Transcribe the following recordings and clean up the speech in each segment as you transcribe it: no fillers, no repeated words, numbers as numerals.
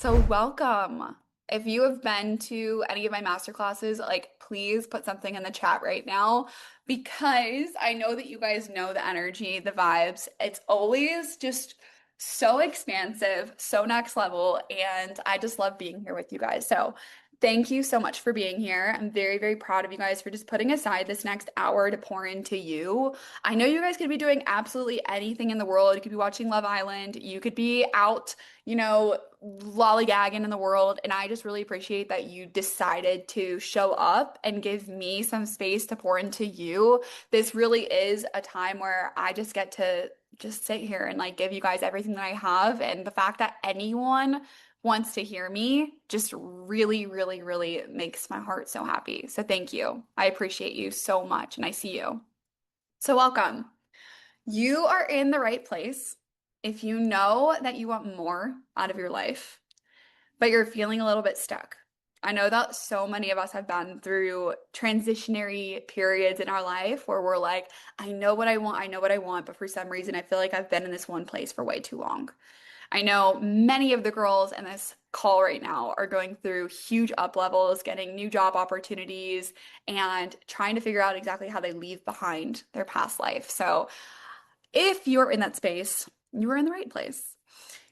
So welcome. If you have been to any of my masterclasses, please put something in the chat right now because I know that you guys know the energy, the vibes. It's always just so expansive, so next level, and I just love being here with you guys. So thank you so much for being here. I'm very, very proud of you guys for just putting aside this next hour to pour into you. I know you guys could be doing absolutely anything in the world. You could be watching Love Island. You could be out, lollygagging in the world. And I just really appreciate that you decided to show up and give me some space to pour into you. This really is a time where I just get to just sit here and give you guys everything that I have. And the fact that anyone wants to hear me just really, really, really makes my heart so happy. So thank you. I appreciate you so much. And I see you. So welcome. You are in the right place if you know that you want more out of your life, but you're feeling a little bit stuck. I know that so many of us have been through transitionary periods in our life where we're like, I know what I want, I know what I want, but for some reason I feel like I've been in this one place for way too long. I know many of the girls in this call right now are going through huge up levels, getting new job opportunities, and trying to figure out exactly how they leave behind their past life. So if you're in that space, you are in the right place.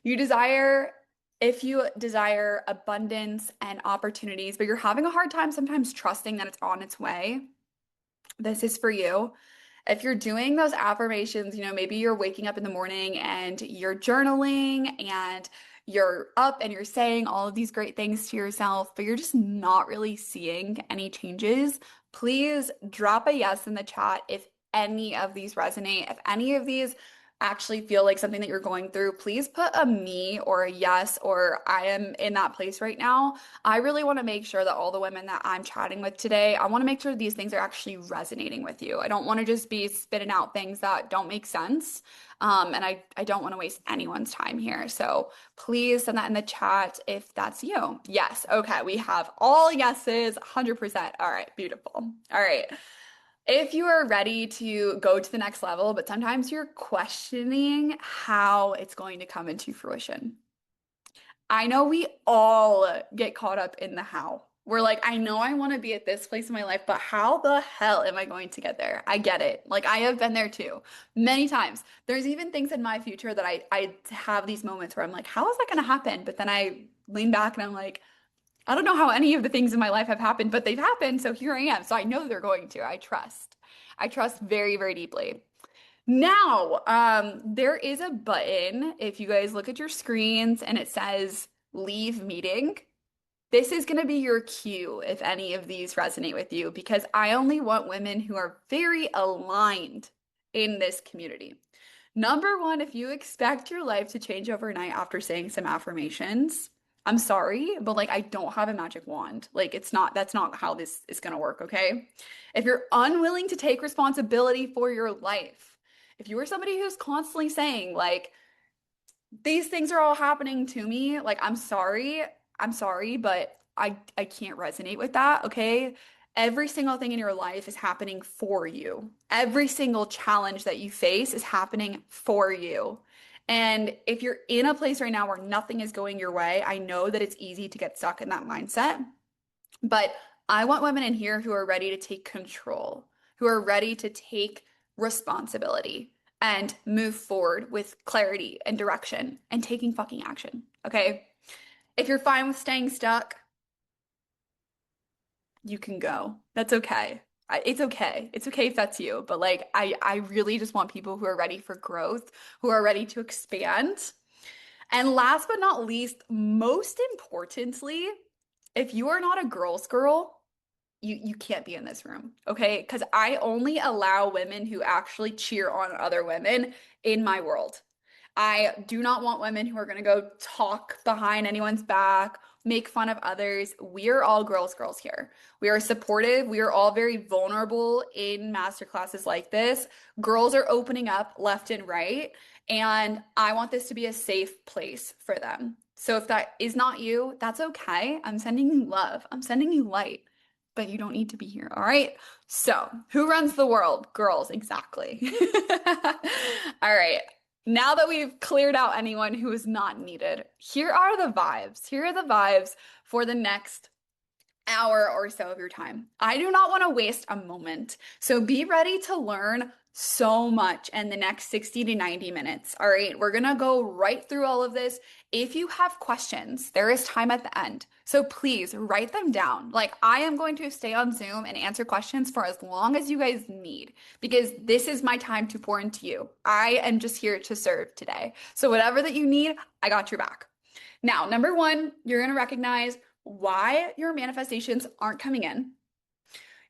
You desire, if you desire abundance and opportunities, but you're having a hard time sometimes trusting that it's on its way, this is for you. If you're doing those affirmations, maybe you're waking up in the morning and you're journaling and you're up and you're saying all of these great things to yourself, but you're just not really seeing any changes, please drop a yes in the chat if any of these resonate. If any of these actually feel like something that you're going through, please put a me or a yes or I am in that place right now. I really want to make sure that all the women that I'm chatting with today, I want to make sure these things are actually resonating with you. I don't want to just be spitting out things that don't make sense. And I don't want to waste anyone's time here. So please send that in the chat if that's you. Yes. Okay. We have all yeses, 100%. All right. Beautiful. All right. If you are ready to go to the next level, but sometimes you're questioning how it's going to come into fruition. I know we all get caught up in the how. We're like, I know I want to be at this place in my life, but how the hell am I going to get there? I get it. Like, I have been there too, many times. There's even things in my future that I have these moments where I'm like, how is that going to happen? But then I lean back and I'm like, I don't know how any of the things in my life have happened, but they've happened. So here I am. So I know they're going to. I trust. I trust very, very deeply. Now, there is a button. If you guys look at your screens and it says leave meeting, this is going to be your cue if any of these resonate with you, because I only want women who are very aligned in this community. Number one, if you expect your life to change overnight after saying some affirmations, I'm sorry, but I don't have a magic wand. That's not how this is going to work, okay? If you're unwilling to take responsibility for your life, if you are somebody who's constantly saying, these things are all happening to me, I'm sorry, but I can't resonate with that, okay? Every single thing in your life is happening for you. Every single challenge that you face is happening for you. And if you're in a place right now where nothing is going your way, I know that it's easy to get stuck in that mindset, but I want women in here who are ready to take control, who are ready to take responsibility and move forward with clarity and direction and taking fucking action, okay? If you're fine with staying stuck, you can go. That's okay. It's okay. It's okay if that's you. But I really just want people who are ready for growth, who are ready to expand. And last but not least, most importantly, if you are not a girl's girl, you can't be in this room, okay? Because I only allow women who actually cheer on other women in my world. I do not want women who are going to go talk behind anyone's back, make fun of others. We are all girls here. We are supportive. We are all very vulnerable in masterclasses like this. Girls are opening up left and right, and I want this to be a safe place for them. So if that is not you, that's okay. I'm sending you love. I'm sending you light, but you don't need to be here. All right. So who runs the world? Girls, exactly. All right. Now that we've cleared out anyone who is not needed, here are the vibes. Here are the vibes for the next hour or so of your time. I do not want to waste a moment. So be ready to learn so much in the next 60 to 90 minutes. All right, we're going to go right through all of this. If you have questions, there is time at the end. So please write them down. Like I am going to stay on Zoom and answer questions for as long as you guys need because this is my time to pour into you. I am just here to serve today. So whatever that you need, I got your back. Now, number one, you're going to recognize why your manifestations aren't coming in.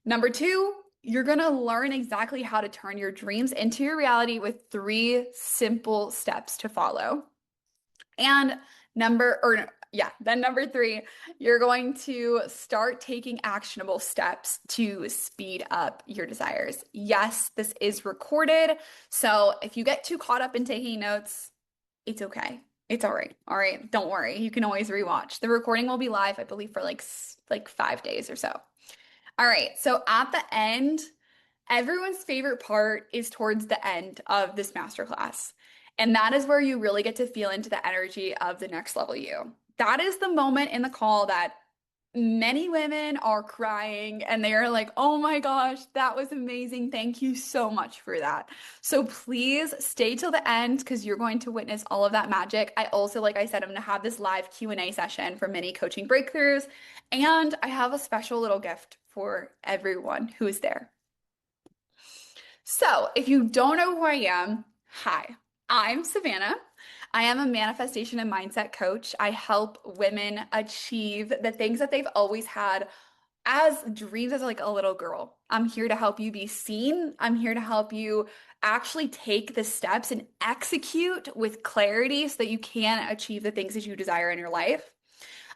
Number two, you're going to learn exactly how to turn your dreams into your reality with three simple steps to follow. And number three, you're going to start taking actionable steps to speed up your desires. Yes, this is recorded. So if you get too caught up in taking notes, it's okay. It's all right. All right. Don't worry. You can always rewatch. The recording will be live, I believe, for like 5 days or so. All right. So at the end, everyone's favorite part is towards the end of this masterclass. And that is where you really get to feel into the energy of the next level you. That is the moment in the call that many women are crying and they are like, oh my gosh, that was amazing. Thank you so much for that. So please stay till the end because you're going to witness all of that magic. I also, like I said, I'm going to have this live Q&A session for mini coaching breakthroughs. And I have a special little gift for everyone who is there. So if you don't know who I am, hi, I'm Savannah. I am a manifestation and mindset coach. I help women achieve the things that they've always had as dreams as like a little girl. I'm here to help you be seen. I'm here to help you actually take the steps and execute with clarity so that you can achieve the things that you desire in your life.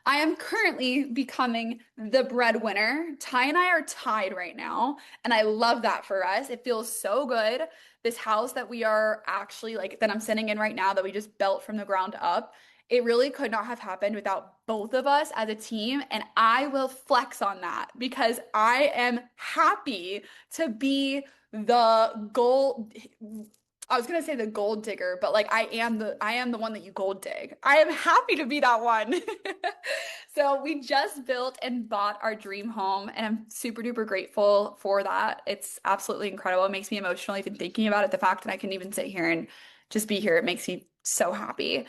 I am currently becoming the breadwinner. Ty and I are tied right now, and I love that for us. It feels so good. This house that we are actually like that I'm sitting in right now that we just built from the ground up. It really could not have happened without both of us as a team, and I will flex on that because I am happy to be the goal. I was gonna say the gold digger, but like I am the one that you gold dig. I am happy to be that one. So we just built and bought our dream home, and I'm super duper grateful for that. It's absolutely incredible. It makes me emotional even thinking about it. The fact that I can even sit here and just be here, it makes me so happy.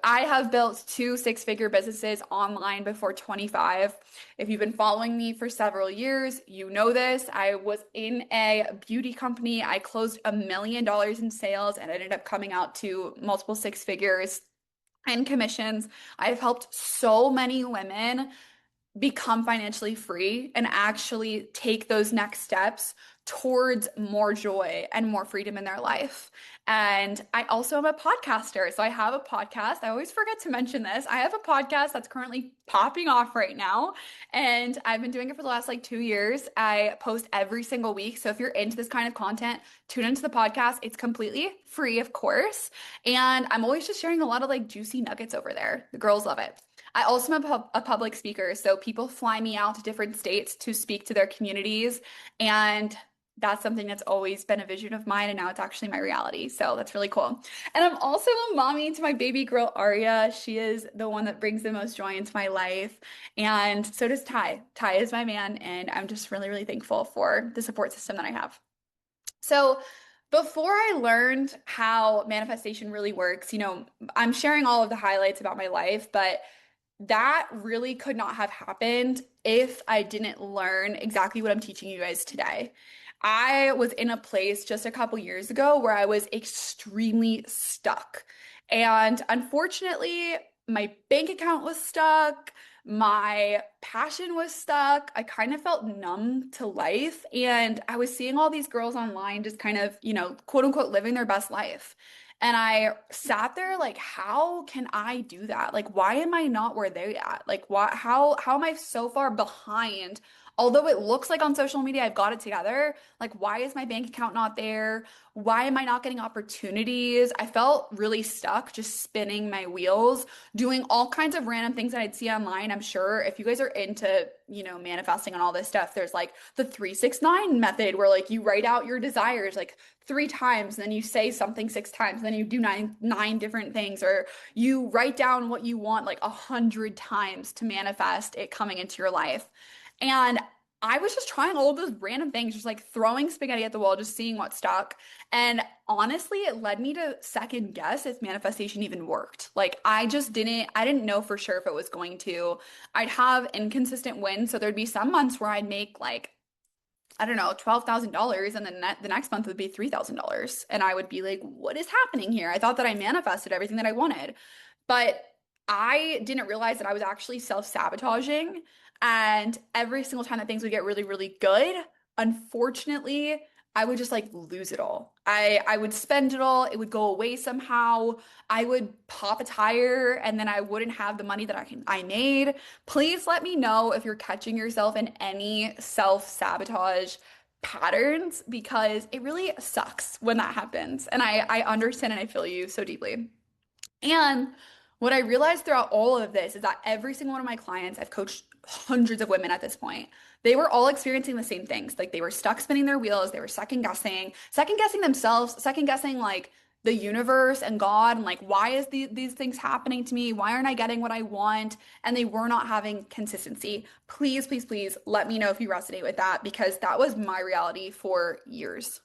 I have built two six-figure businesses online before 25. If you've been following me for several years, you know this. I was in a beauty company. I closed $1 million in sales and ended up coming out to multiple six figures in commissions. I've helped so many women become financially free and actually take those next steps towards more joy and more freedom in their life. And I also am a podcaster. So I have a podcast. I always forget to mention this. I have a podcast that's currently popping off right now. And I've been doing it for the last like 2 years. I post every single week. So if you're into this kind of content, tune into the podcast. It's completely free, of course. And I'm always just sharing a lot of like juicy nuggets over there. The girls love it. I also am a public speaker, so people fly me out to different states to speak to their communities, and that's something that's always been a vision of mine, and now it's actually my reality. So that's really cool. And I'm also a mommy to my baby girl, Aria. She is the one that brings the most joy into my life, and so does Ty. Ty is my man, and I'm just really, really thankful for the support system that I have. So, before I learned how manifestation really works, I'm sharing all of the highlights about my life, but that really could not have happened if I didn't learn exactly what I'm teaching you guys today. I was in a place just a couple years ago where I was extremely stuck. And unfortunately, my bank account was stuck. My passion was stuck. I kind of felt numb to life. And I was seeing all these girls online just kind of, quote unquote, living their best life. And I sat there like, how can I do that? Like, why am I not where they're at? Like, how am I so far behind Although it looks like on social media I've got it together, like why is my bank account not there? Why am I not getting opportunities? I felt really stuck just spinning my wheels, doing all kinds of random things that I'd see online. I'm sure if you guys are into, manifesting and all this stuff, there's like the 369 method where like you write out your desires like 3 times, and then you say something 6 times, and then you do nine different things, or you write down what you want like 100 times to manifest it coming into your life. And I was just trying all of those random things, just like throwing spaghetti at the wall, just seeing what stuck. And honestly, it led me to second guess if manifestation even worked. Like I didn't know for sure if it was going to. I'd have inconsistent wins. So there'd be some months where I'd make like, I don't know, $12,000, and then the next month would be $3,000. And I would be like, what is happening here? I thought that I manifested everything that I wanted. But I didn't realize that I was actually self-sabotaging. And every single time that things would get really, really good, unfortunately, I would just like lose it all. I would spend it all. It would go away somehow. I would pop a tire and then I wouldn't have the money that I made. Please let me know if you're catching yourself in any self-sabotage patterns, because it really sucks when that happens. And I understand and I feel you so deeply. And what I realized throughout all of this is that every single one of my clients, I've coached hundreds of women at this point, they were all experiencing the same things. Like they were stuck spinning their wheels, they were second guessing themselves, second guessing like the universe and God, and like, why is these things happening to me? Why aren't I getting what I want? And they were not having consistency. Please, please, please let me know if you resonate with that, because that was my reality for years.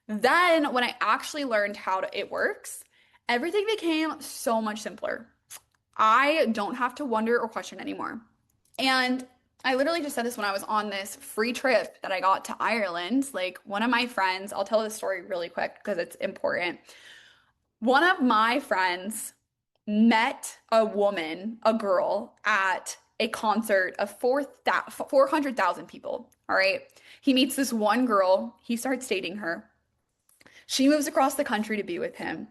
Then, when I actually learned how it works, everything became so much simpler. I don't have to wonder or question anymore. And I literally just said this when I was on this free trip that I got to Ireland. Like, one of my friends, I'll tell this story really quick because it's important. One of my friends met a woman, a girl, at a concert of 400,000 people. All right. He meets this one girl, he starts dating her. She moves across the country to be with him.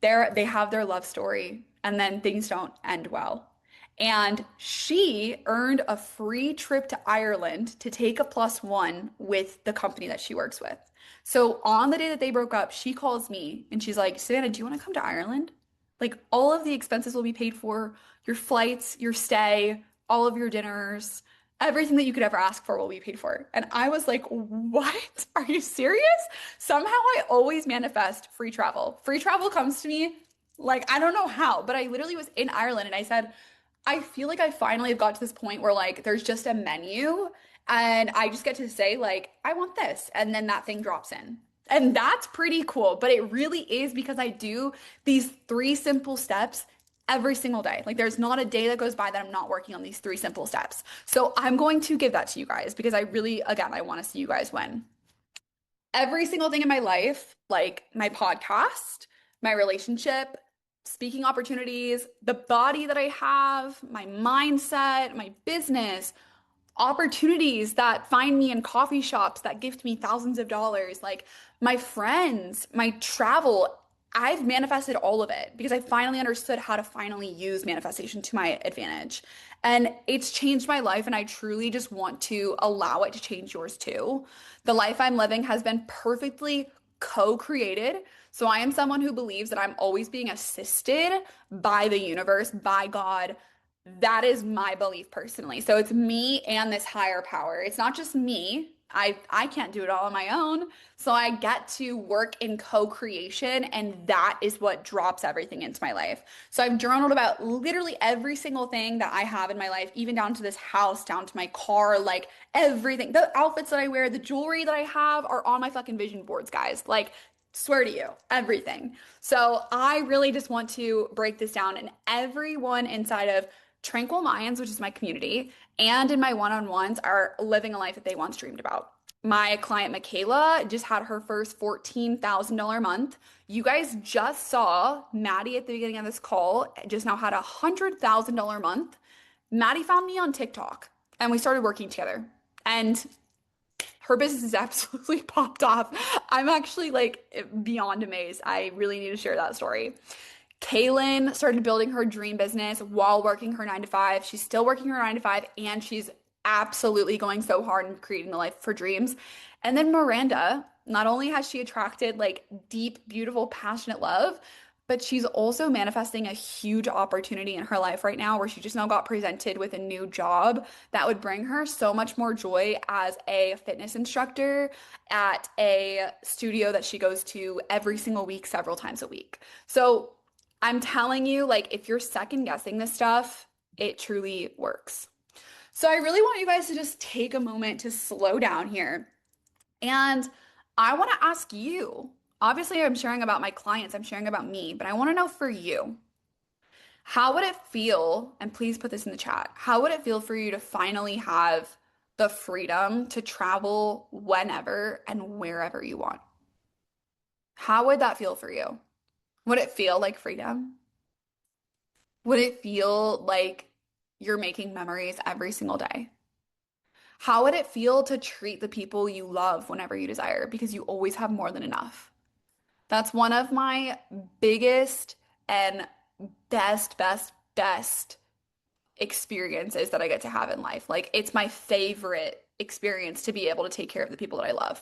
They have their love story, and then things don't end well. And she earned a free trip to Ireland to take a +1 with the company that she works with. So on the day that they broke up, she calls me and she's like, Savannah, do you want to come to Ireland? Like, all of the expenses will be paid for, your flights, your stay, all of your dinners, everything that you could ever ask for will be paid for. And I was like, what? Are you serious? Somehow I always manifest free travel. Free travel comes to me like, I don't know how, but I literally was in Ireland and I said, I feel like I finally have got to this point where like there's just a menu and I just get to say like, I want this. And then that thing drops in. And that's pretty cool. But it really is because I do these 3 simple steps every single day. Like, there's not a day that goes by that I'm not working on these 3 simple steps. So I'm going to give that to you guys because I really, again, I want to see you guys win. Every single thing in my life, like my podcast, my relationship, speaking opportunities, the body that I have, my mindset, my business, opportunities that find me in coffee shops that gift me thousands of dollars, like my friends, my travel. I've manifested all of it because I finally understood how to finally use manifestation to my advantage. And it's changed my life, and I truly just want to allow it to change yours too. The life I'm living has been perfectly co-created. So I am someone who believes that I'm always being assisted by the universe, by God. That is my belief personally. So it's me and this higher power. It's not just me. I can't do it all on my own. So I get to work in co-creation, and that is what drops everything into my life. So I've journaled about literally every single thing that I have in my life, even down to this house, down to my car, like everything. The outfits that I wear, the jewelry that I have are on my fucking vision boards, guys. Like, swear to you, everything. So I really just want to break this down, and everyone inside of Tranquil Minds, which is my community, and in my one-on-ones are living a life that they once dreamed about. My client Michaela just had her first $14,000 month. You guys just saw Maddie at the beginning of this call just now had a $100,000 month. Maddie found me on TikTok and we started working together. And her business is absolutely popped off. I'm actually like beyond amazed. I really need to share that story. Kaylin started building her dream business while working her 9 to 5. She's still working her 9 to 5, and she's absolutely going so hard and creating the life for dreams. And then Miranda, not only has she attracted like deep, beautiful, passionate love, but she's also manifesting a huge opportunity in her life right now where she just now got presented with a new job that would bring her so much more joy as a fitness instructor at a studio that she goes to every single week, several times a week. So I'm telling you, like, if you're second guessing this stuff, it truly works. So I really want you guys to just take a moment to slow down here. And I want to ask you, obviously, I'm sharing about my clients, I'm sharing about me, but I want to know for you, how would it feel, and please put this in the chat, how would it feel for you to finally have the freedom to travel whenever and wherever you want? How would that feel for you? Would it feel like freedom? Would it feel like you're making memories every single day? How would it feel to treat the people you love whenever you desire because you always have more than enough? That's one of my biggest and best experiences that I get to have in life. Like, it's my favorite experience to be able to take care of the people that I love,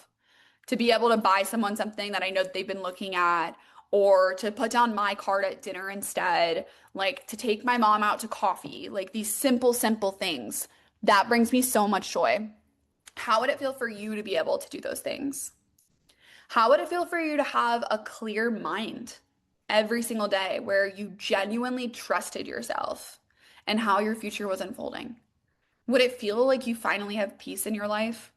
to be able to buy someone something that I know that they've been looking at, or to put down my card at dinner instead, like to take my mom out to coffee, like these simple, simple things. That brings me so much joy. How would it feel for you to be able to do those things? How would it feel for you to have a clear mind every single day where you genuinely trusted yourself and how your future was unfolding? Would it feel like you finally have peace in your life?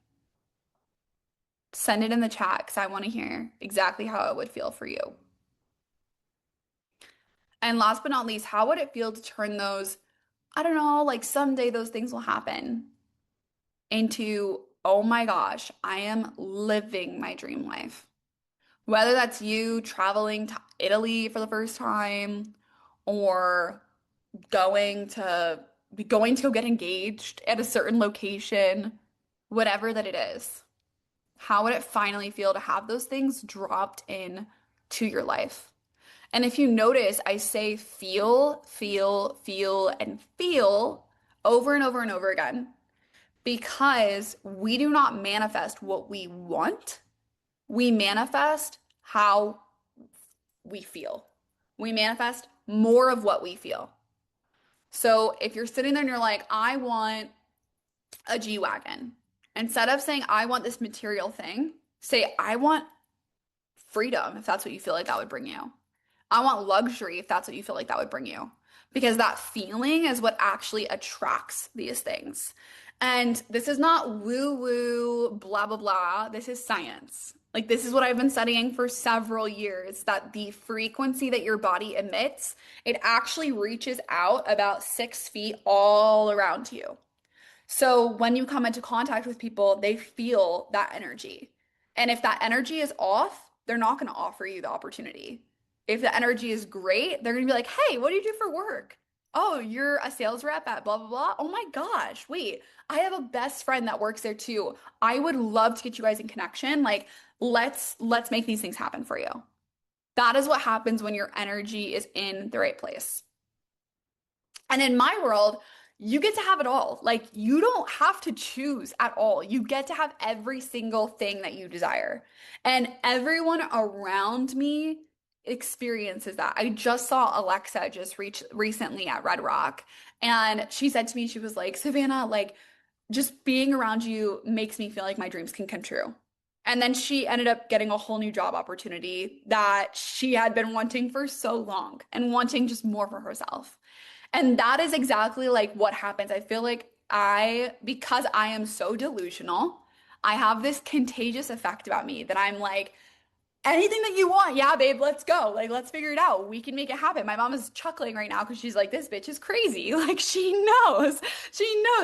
Send it in the chat because I want to hear exactly how it would feel for you. And last but not least, how would it feel to turn those, I don't know, like someday those things will happen into, oh my gosh, I am living my dream life. Whether that's you traveling to Italy for the first time or going to going to go get engaged at a certain location, whatever that it is. How would it finally feel to have those things dropped in to your life? And if you notice, I say feel, feel, feel, and feel over and over and over again because we do not manifest what we want. We manifest how we feel. We manifest more of what we feel. So if you're sitting there and you're like, I want a G-Wagon, instead of saying, I want this material thing, say, I want freedom, if that's what you feel like that would bring you. I want luxury, if that's what you feel like that would bring you. Because that feeling is what actually attracts these things. And this is not woo-woo, blah, blah, blah. This is science. Like, this is what I've been studying for several years, that the frequency that your body emits, it actually reaches out about 6 feet all around you. So when you come into contact with people, they feel that energy. And if that energy is off, they're not going to offer you the opportunity. If the energy is great, they're going to be like, hey, what do you do for work? Oh, you're a sales rep at blah, blah, blah. Oh my gosh, wait, I have a best friend that works there too. I would love to get you guys in connection. Like, let's make these things happen for you. That is what happens when your energy is in the right place. And in my world, you get to have it all. Like, you don't have to choose at all. You get to have every single thing that you desire. And everyone around me experiences that. I just saw Alexa just reach recently at Red Rock, and she said to me, she was like, Savannah, like, just being around you makes me feel like my dreams can come true. And then she ended up getting a whole new job opportunity that she had been wanting for so long and wanting just more for herself. And that is exactly like what happens. I feel like because I am so delusional, I have this contagious effect about me that I'm like, anything that you want, yeah, babe, let's go. Like, let's figure it out. We can make it happen. My mom is chuckling right now because she's like, this bitch is crazy. Like, she knows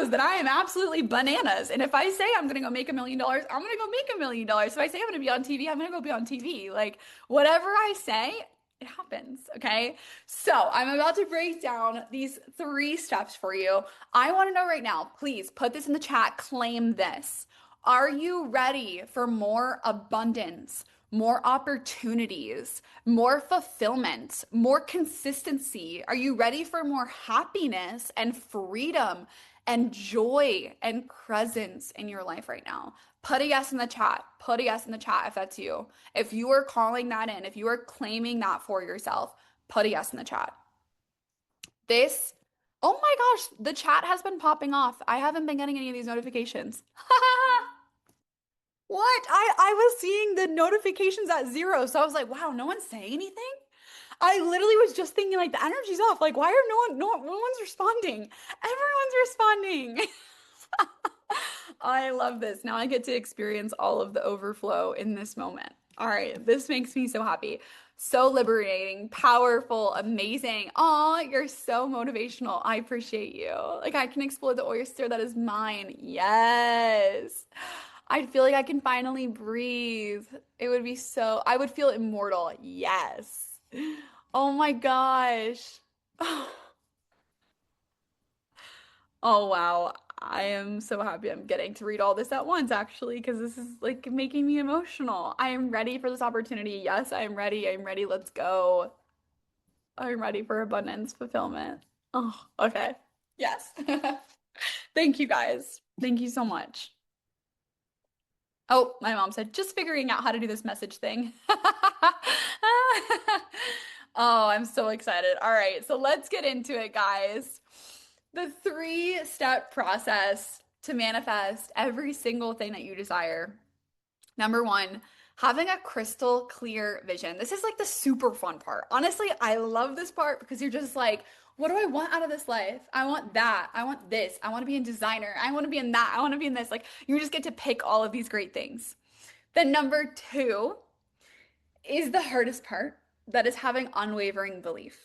that I am absolutely bananas. And if I say I'm gonna go make $1 million, I'm gonna go make $1 million. If I say I'm gonna be on TV, I'm gonna go be on TV. Like, whatever I say, it happens, okay? So I'm about to break down these 3 steps for you. I want to know right now, please put this in the chat, claim this. Are you ready for more abundance, more opportunities, more fulfillment, more consistency? Are you ready for more happiness and freedom and joy and presence in your life right now. Put a yes in the chat. Put a yes in the chat if that's you. If you are calling that in, if you are claiming that for yourself, put a yes in the chat. This, oh my gosh, the chat has been popping off. I haven't been getting any of these notifications. What? I was seeing the notifications at zero, so I was like, wow, no one's saying anything? I literally was just thinking like the energy's off. Like, why are no one's responding? Everyone's responding. I love this. Now I get to experience all of the overflow in this moment. All right, this makes me so happy. So liberating, powerful, amazing. Aw, you're so motivational. I appreciate you. Like I can explore the oyster that is mine. Yes. I feel like I can finally breathe. It would be so, I would feel immortal. Yes. Oh my gosh. Oh wow. I am so happy I'm getting to read all this at once, actually, because this is like making me emotional. I am ready for this opportunity. Yes, I am ready. I'm ready. Let's go. I'm ready for abundance, fulfillment. Oh, okay. Yes. Thank you guys. Thank you so much. Oh, my mom said, just figuring out how to do this message thing. Oh, I'm so excited. All right, so let's get into it, guys. The three-step process to manifest every single thing that you desire. Number one, having a crystal clear vision. This is like the super fun part. Honestly, I love this part because you're just like, what do I want out of this life? I want that. I want this. I want to be in designer. I want to be in that. I want to be in this. Like, you just get to pick all of these great things. Then number two is the hardest part. That is having unwavering belief.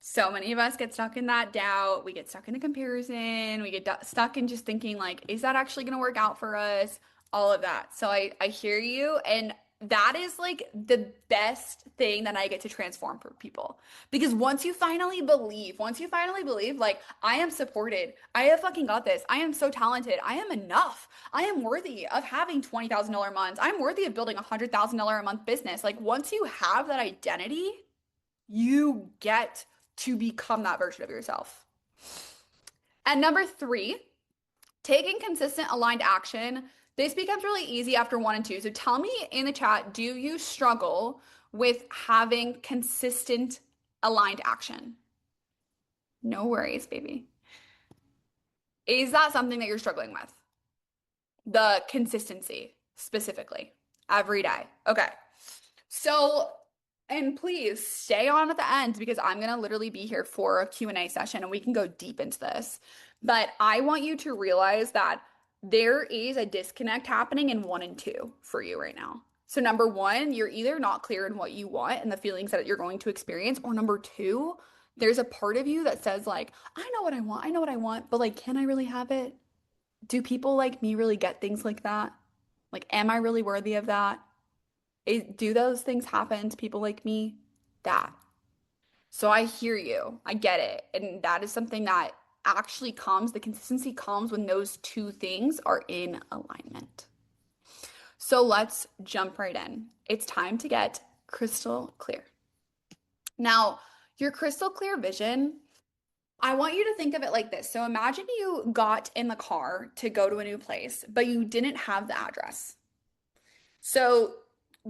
So many of us get stuck in that doubt. We get stuck in the comparison. We get stuck in just thinking like, is that actually going to work out for us? All of that. So I hear you. And that is like the best thing that I get to transform for people. Because once you finally believe, like, I am supported. I have fucking got this. I am so talented. I am enough. I am worthy of having $20,000 months. I'm worthy of building $100,000 a month business. Like, once you have that identity, you get to become that version of yourself. And number three, taking consistent aligned action. This becomes really easy after one and two. So tell me in the chat, do you struggle with having consistent aligned action? No worries, baby. Is that something that you're struggling with? The consistency specifically every day. Okay. So, and please stay on at the end because I'm going to literally be here for a Q&A session and we can go deep into this. But I want you to realize that there is a disconnect happening in one and two for you right now. So number one, you're either not clear in what you want and the feelings that you're going to experience, or number two, there's a part of you that says like, I know what I want. I know what I want, but like, can I really have it? Do people like me really get things like that? Like, am I really worthy of that? Do those things happen to people like me? That. So I hear you. I get it. And that is something that actually comes, the consistency comes when those two things are in alignment. So let's jump right in. It's time to get crystal clear. Now, your crystal clear vision, I want you to think of it like this. So imagine you got in the car to go to a new place, but you didn't have the address. So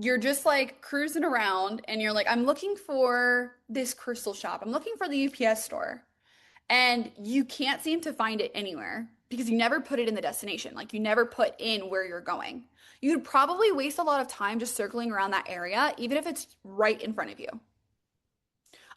you're just like cruising around and you're like, I'm looking for this crystal shop. I'm looking for the UPS store. And you can't seem to find it anywhere because you never put it in the destination. Like you never put in where you're going. You'd probably waste a lot of time just circling around that area, even if it's right in front of you.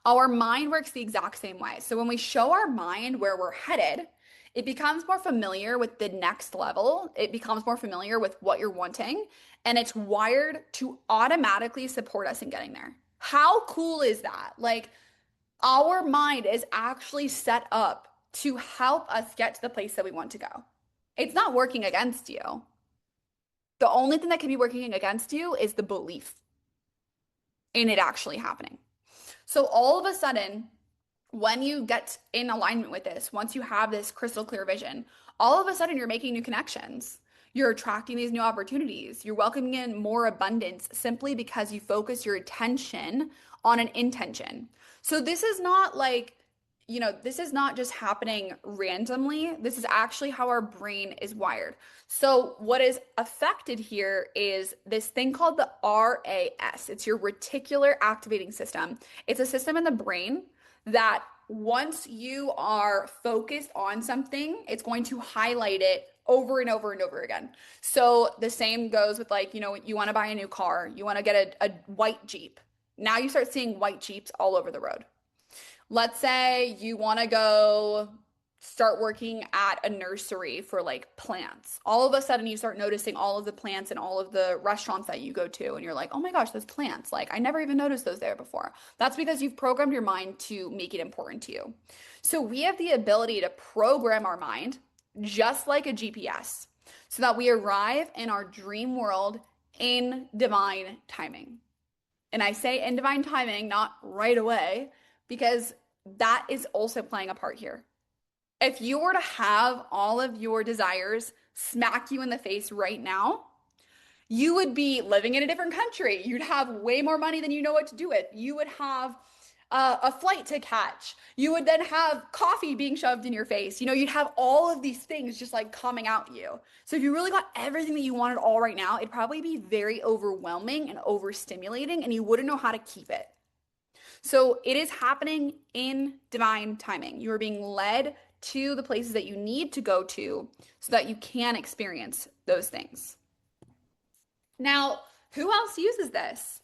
Our mind works the exact same way. So when we show our mind where we're headed, it becomes more familiar with the next level. It becomes more familiar with what you're wanting, and it's wired to automatically support us in getting there. How cool is that? Like, our mind is actually set up to help us get to the place that we want to go. It's not working against you. The only thing that can be working against you is the belief in it actually happening. So all of a sudden, when you get in alignment with this, once you have this crystal clear vision, all of a sudden you're making new connections. You're attracting these new opportunities. You're welcoming in more abundance simply because you focus your attention on an intention. So this is not like this is not just happening randomly. This is actually how our brain is wired. So, what is affected here is this thing called the RAS. It's your reticular activating system. It's a system in the brain that once you are focused on something, it's going to highlight it over and over and over again. So, the same goes with like, you want to buy a new car, you want to get a white Jeep. Now you start seeing white Jeeps all over the road. Let's say you want to go start working at a nursery for like plants. All of a sudden, you start noticing all of the plants in all of the restaurants that you go to, and you're like, oh my gosh, those plants. Like, I never even noticed those there before. That's because you've programmed your mind to make it important to you. So, we have the ability to program our mind just like a GPS so that we arrive in our dream world in divine timing. And I say in divine timing, not right away, because that is also playing a part here. If you were to have all of your desires smack you in the face right now, you would be living in a different country. You'd have way more money than you know what to do with. You would have a flight to catch. You would then have coffee being shoved in your face. You'd have all of these things just like coming out you. So if you really got everything that you wanted all right now, it'd probably be very overwhelming and overstimulating, and you wouldn't know how to keep it. So it is happening in divine timing. You are being led to the places that you need to go to so that you can experience those things. Now, who else uses this?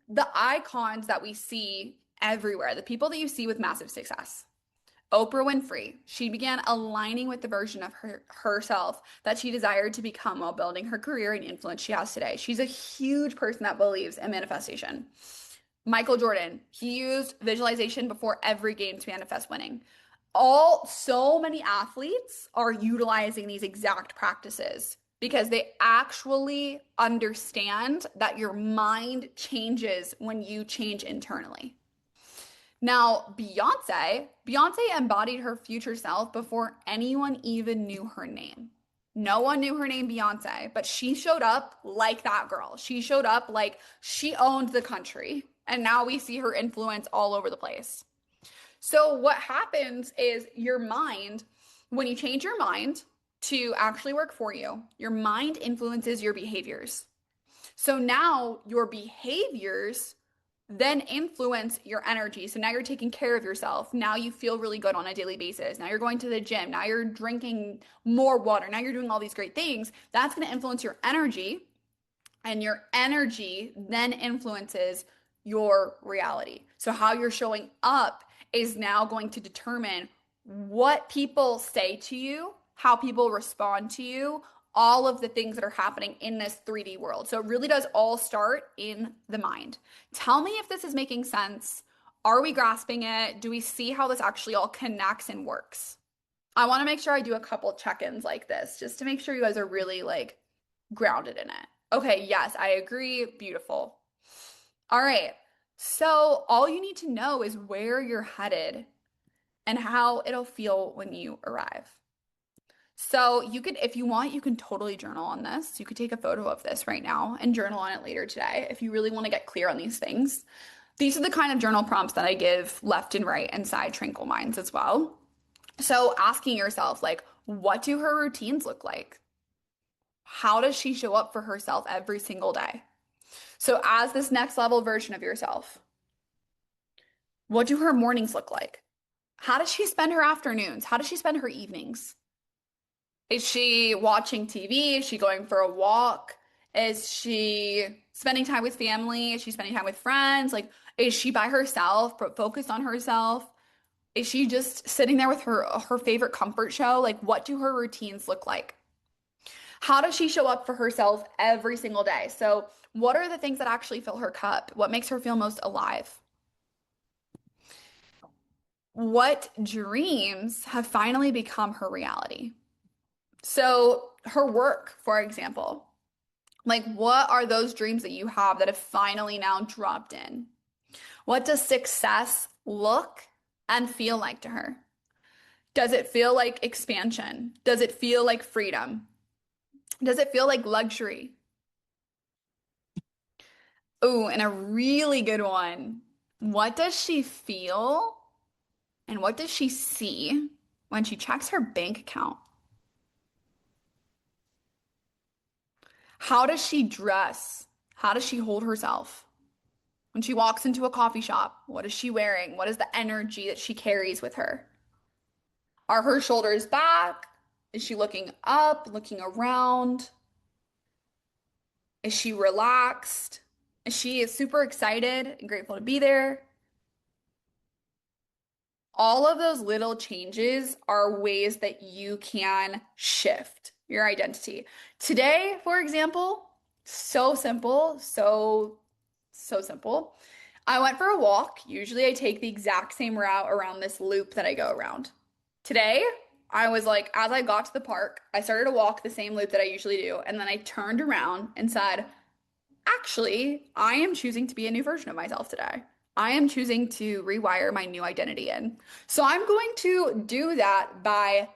The icons that we see everywhere, the people that you see with massive success. Oprah Winfrey, she began aligning with the version of herself that she desired to become while building her career and influence she has today. She's a huge person that believes in manifestation. Michael Jordan, he used visualization before every game to manifest winning. So many athletes are utilizing these exact practices because they actually understand that your mind changes when you change internally. Now, Beyonce embodied her future self before anyone even knew her name. No one knew her name, Beyonce, but she showed up like that girl. She showed up like she owned the country. And now we see her influence all over the place. So, what happens is your mind, when you change your mind to actually work for you, your mind influences your behaviors. So now your behaviors then influence your energy. So now you're taking care of yourself. Now you feel really good on a daily basis. Now you're going to the gym. Now you're drinking more water. Now you're doing all these great things. That's going to influence your energy. And your energy then influences your reality. So how you're showing up is now going to determine what people say to you, how people respond to you, all of the things that are happening in this 3D world. So it really does all start in the mind. Tell me if this is making sense. Are we grasping it? Do we see how this actually all connects and works? I want to make sure I do a couple check-ins like this just to make sure you guys are really like grounded in it. Okay, yes, I agree. Beautiful. All right. So all you need to know is where you're headed and how it'll feel when you arrive. So you could, if you want, you can totally journal on this. You could take a photo of this right now and journal on it later today if you really want to get clear on these things. These are the kind of journal prompts that I give left and right inside Tranquil Minds as well. So asking yourself, like, what do her routines look like? How does she show up for herself every single day? So as this next level version of yourself, what do her mornings look like? How does she spend her afternoons? How does she spend her evenings? Is she watching TV? Is she going for a walk? Is she spending time with family? Is she spending time with friends? Like, is she by herself, focused on herself? Is she just sitting there with her favorite comfort show? Like, what do her routines look like? How does she show up for herself every single day? So, what are the things that actually fill her cup? What makes her feel most alive? What dreams have finally become her reality? So, her work, for example, like what are those dreams that you have that have finally now dropped in? What does success look and feel like to her? Does it feel like expansion? Does it feel like freedom? Does it feel like luxury? Ooh, and a really good one. What does she feel And what does she see when she checks her bank account? How does she dress? How does she hold herself? When she walks into a coffee shop, what is she wearing? What is the energy that she carries with her? Are her shoulders back? Is she looking up, looking around? Is she relaxed? Is she super excited and grateful to be there? All of those little changes are ways that you can shift your identity. Today, for example, so simple, so simple. I went for a walk. Usually I take the exact same route around this loop that I go around. Today, I was like, as I got to the park, I started to walk the same loop that I usually do, and then I turned around and said, actually, I am choosing to be a new version of myself today. I am choosing to rewire my new identity in. So I'm going to do that by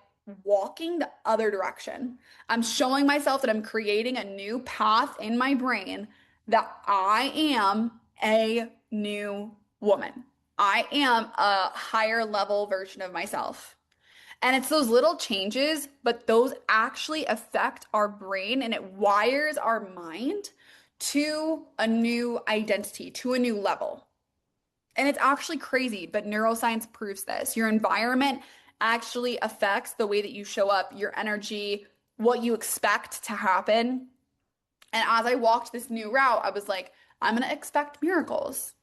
walking the other direction. I'm showing myself that I'm creating a new path in my brain that I am a new woman. I am a higher level version of myself. And it's those little changes, but those actually affect our brain and it wires our mind to a new identity, to a new level. And it's actually crazy, but neuroscience proves this. Your environment actually affects the way that you show up, your energy, what you expect to happen. And as I walked this new route, I was like, I'm going to expect miracles.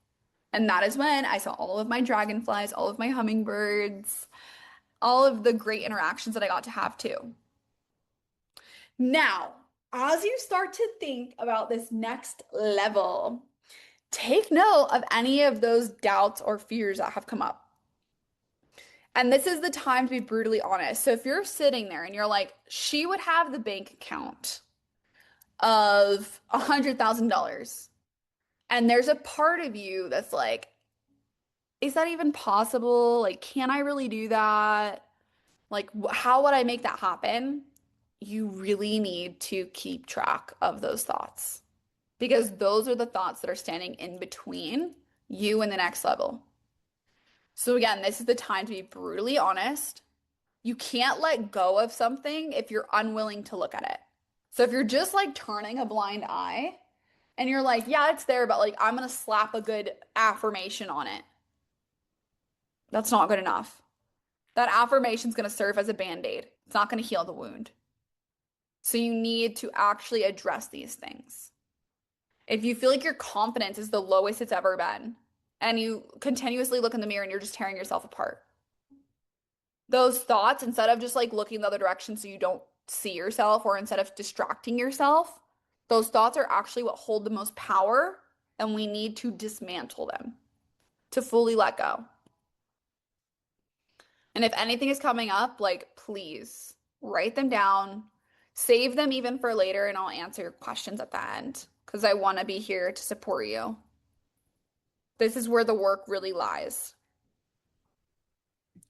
And that is when I saw all of my dragonflies, all of my hummingbirds, all of the great interactions that I got to have too. Now, as you start to think about this next level, take note of any of those doubts or fears that have come up. And this is the time to be brutally honest. So if you're sitting there and you're like, she would have the bank account of $100,000, and there's a part of you that's like, is that even possible? Like, can I really do that? Like, how would I make that happen? You really need to keep track of those thoughts because those are the thoughts that are standing in between you and the next level. So, again, this is the time to be brutally honest. You can't let go of something if you're unwilling to look at it. So, if you're just like turning a blind eye and you're like, yeah, it's there, but like, I'm going to slap a good affirmation on it, that's not good enough. That affirmation is going to serve as a band-aid. It's not going to heal the wound. So you need to actually address these things. If you feel like your confidence is the lowest it's ever been, and you continuously look in the mirror and you're just tearing yourself apart, those thoughts, instead of just like looking the other direction so you don't see yourself, or instead of distracting yourself, those thoughts are actually what hold the most power, and we need to dismantle them to fully let go. And if anything is coming up, like, please write them down, save them even for later, and I'll answer your questions at the end because I want to be here to support you. This is where the work really lies.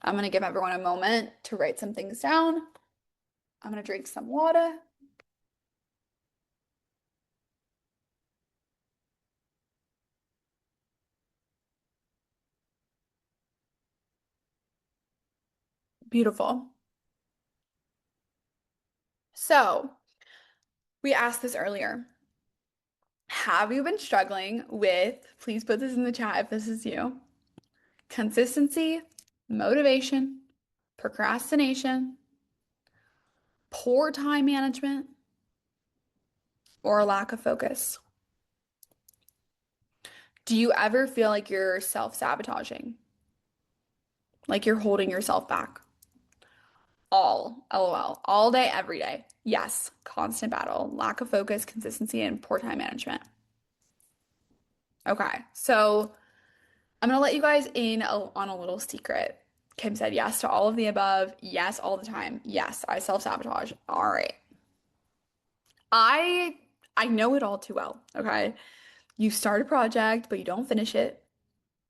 I'm going to give everyone a moment to write some things down. I'm going to drink some water. Beautiful. So, we asked this earlier. Have you been struggling with, please put this in the chat if this is you, consistency, motivation, procrastination, poor time management, or a lack of focus? Do you ever feel like you're self-sabotaging? Like you're holding yourself back? LOL, all day, every day. Yes, constant battle, lack of focus, consistency, and poor time management. Okay, so I'm gonna let you guys in on a little secret. Kim said yes to all of the above. Yes, all the time. Yes, I self-sabotage. All right. I I know it all too well, okay? You start a project, but you don't finish it.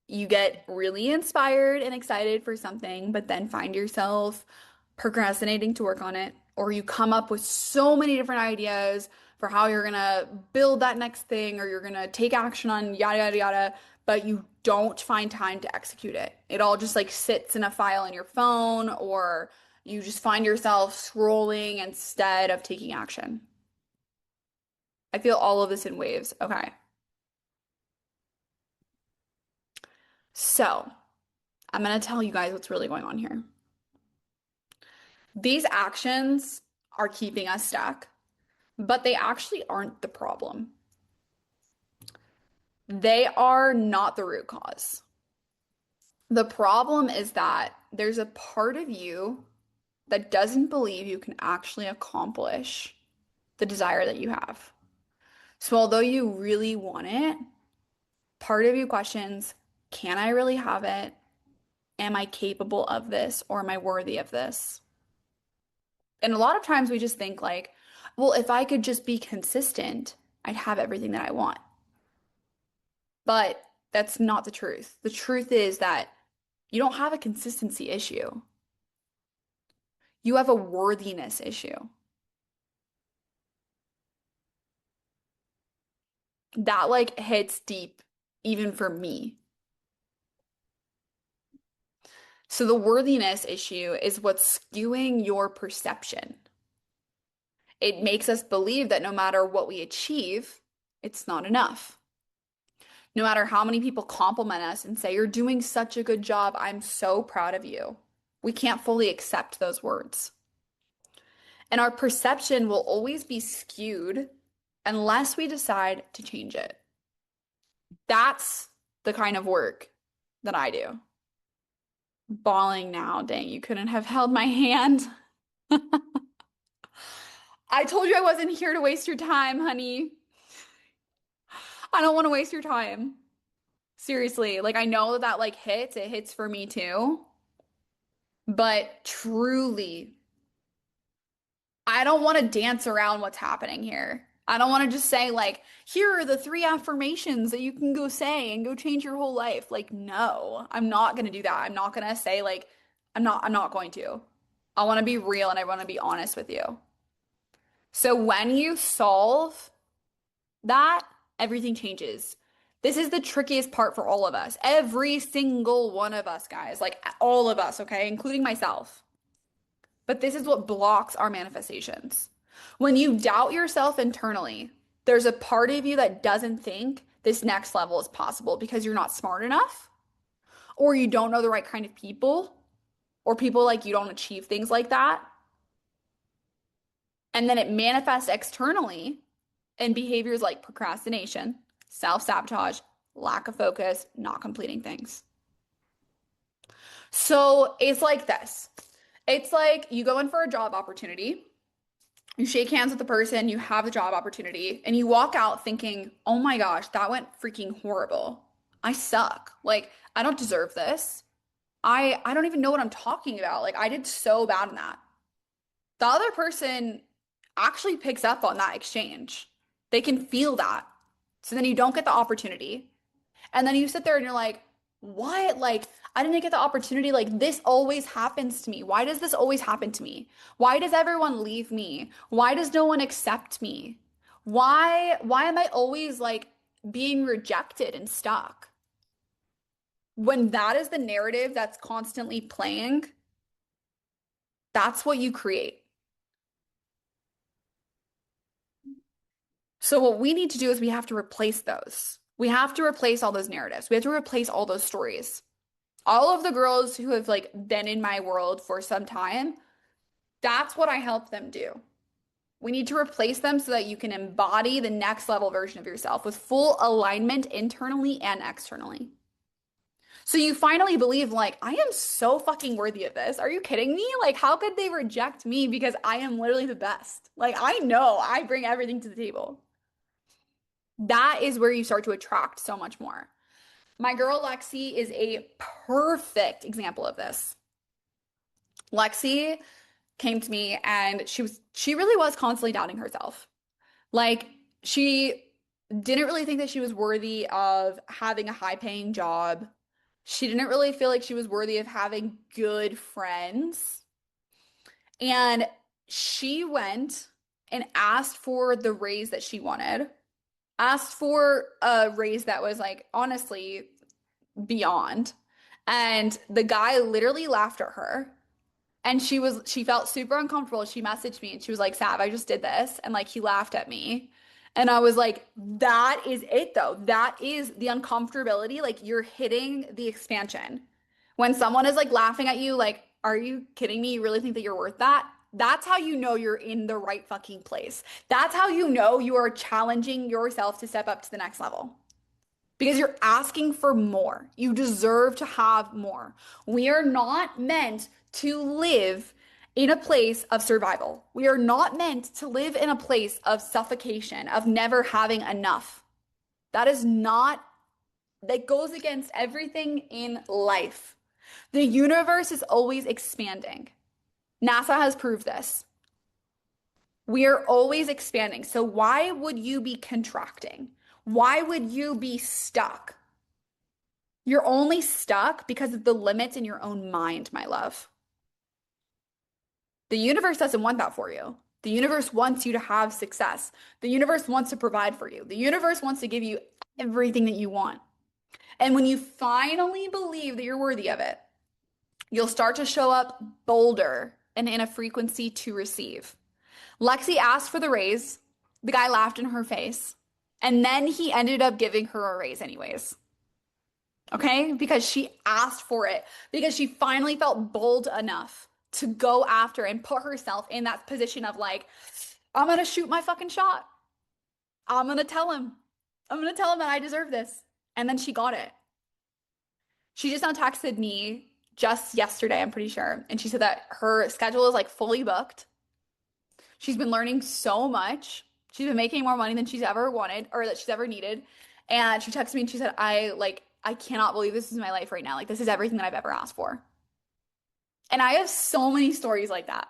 You get really inspired and excited for something, but then find yourself procrastinating to work on it, or you come up with so many different ideas for how you're gonna build that next thing, or you're gonna take action on yada, yada, yada, but you don't find time to execute it. It all just like sits in a file in your phone, or you just find yourself scrolling instead of taking action. I feel all of this in waves. Okay. So I'm going to tell you guys what's really going on here. These actions are keeping us stuck, but they actually aren't the problem. They are not the root cause. The problem is that there's a part of you that doesn't believe you can actually accomplish the desire that you have. So, although you really want it, part of you questions, can I really have it? Am I capable of this, or am I worthy of this? And a lot of times we just think like, well, if I could just be consistent, I'd have everything that I want. But that's not the truth. The truth is that you don't have a consistency issue. You have a worthiness issue. That like hits deep even for me. So the worthiness issue is what's skewing your perception. It makes us believe that no matter what we achieve, it's not enough. No matter how many people compliment us and say, you're doing such a good job, I'm so proud of you. We can't fully accept those words. And our perception will always be skewed unless we decide to change it. That's the kind of work that I do. Bawling now. Dang, you couldn't have held my hand. I told you I wasn't here to waste your time, honey. I don't want to waste your time. Seriously, like I know that that like hits, it hits for me too. But truly, I don't want to dance around what's happening here. I don't want to just say like, here are the three affirmations that you can go say and go change your whole life. Like, no, I'm not going to do that. I'm not going to say like, I'm not going to. I want to be real and I want to be honest with you. So when you solve that, everything changes. This is the trickiest part for all of us. Every single one of us, guys, like all of us, okay, including myself. But this is what blocks our manifestations. When you doubt yourself internally, there's a part of you that doesn't think this next level is possible because you're not smart enough, or you don't know the right kind of people, or people like you don't achieve things like that. And then it manifests externally in behaviors like procrastination, self-sabotage, lack of focus, not completing things. So it's like this. It's like you go in for a job opportunity, you shake hands with the person, you have the job opportunity, and you walk out thinking, oh my gosh, that went freaking horrible. I suck. Like, I don't deserve this. I don't even know what I'm talking about. Like, I did so bad in that. The other person actually picks up on that exchange. They can feel that. So then you don't get the opportunity. And then you sit there and you're like, what? Like, I didn't get the opportunity. Like, this always happens to me. Why does this always happen to me? Why does everyone leave me? Why does no one accept me? Why am I always like being rejected and stuck? When that is the narrative that's constantly playing, that's what you create. So what we need to do is we have to replace those. We have to replace all those narratives. We have to replace all those stories. All of the girls who have like been in my world for some time, that's what I help them do. We need to replace them so that you can embody the next level version of yourself with full alignment internally and externally. So you finally believe like, I am so fucking worthy of this. Are you kidding me? Like, how could they reject me because I am literally the best? Like, I know I bring everything to the table. That is where you start to attract so much more. My girl Lexi is a perfect example of this. Lexi came to me and she really was constantly doubting herself. Like she didn't really think that she was worthy of having a high-paying job. She didn't really feel like she was worthy of having good friends. And she went and asked for the raise that she wanted. Asked for a raise that was like honestly beyond. And the guy literally laughed at her. And she felt super uncomfortable. She messaged me and she was like, Sav, I just did this. And like he laughed at me. And I was like, that is it though. That is the uncomfortability. Like you're hitting the expansion. When someone is like laughing at you, like, are you kidding me? You really think that you're worth that? That's how you know you're in the right fucking place. That's how you know you are challenging yourself to step up to the next level. Because you're asking for more. You deserve to have more. We are not meant to live in a place of survival. We are not meant to live in a place of suffocation, of never having enough. That is not, that goes against everything in life. The universe is always expanding. NASA has proved this. We are always expanding. So why would you be contracting? Why would you be stuck? You're only stuck because of the limits in your own mind, my love. The universe doesn't want that for you. The universe wants you to have success. The universe wants to provide for you. The universe wants to give you everything that you want. And when you finally believe that you're worthy of it, you'll start to show up bolder and in a frequency to receive. Lexi asked for the raise. The guy laughed in her face. And then he ended up giving her a raise anyways. Okay? Because she asked for it, because she finally felt bold enough to go after and put herself in that position of like, I'm gonna shoot my fucking shot. I'm gonna tell him. I'm gonna tell him that I deserve this. And then she got it. She just now texted me just yesterday, I'm pretty sure. And she said that her schedule is like fully booked. She's been learning so much. She's been making more money than she's ever wanted or that she's ever needed. And she texted me and she said, I cannot believe this is my life right now. Like, this is everything that I've ever asked for. And I have so many stories like that.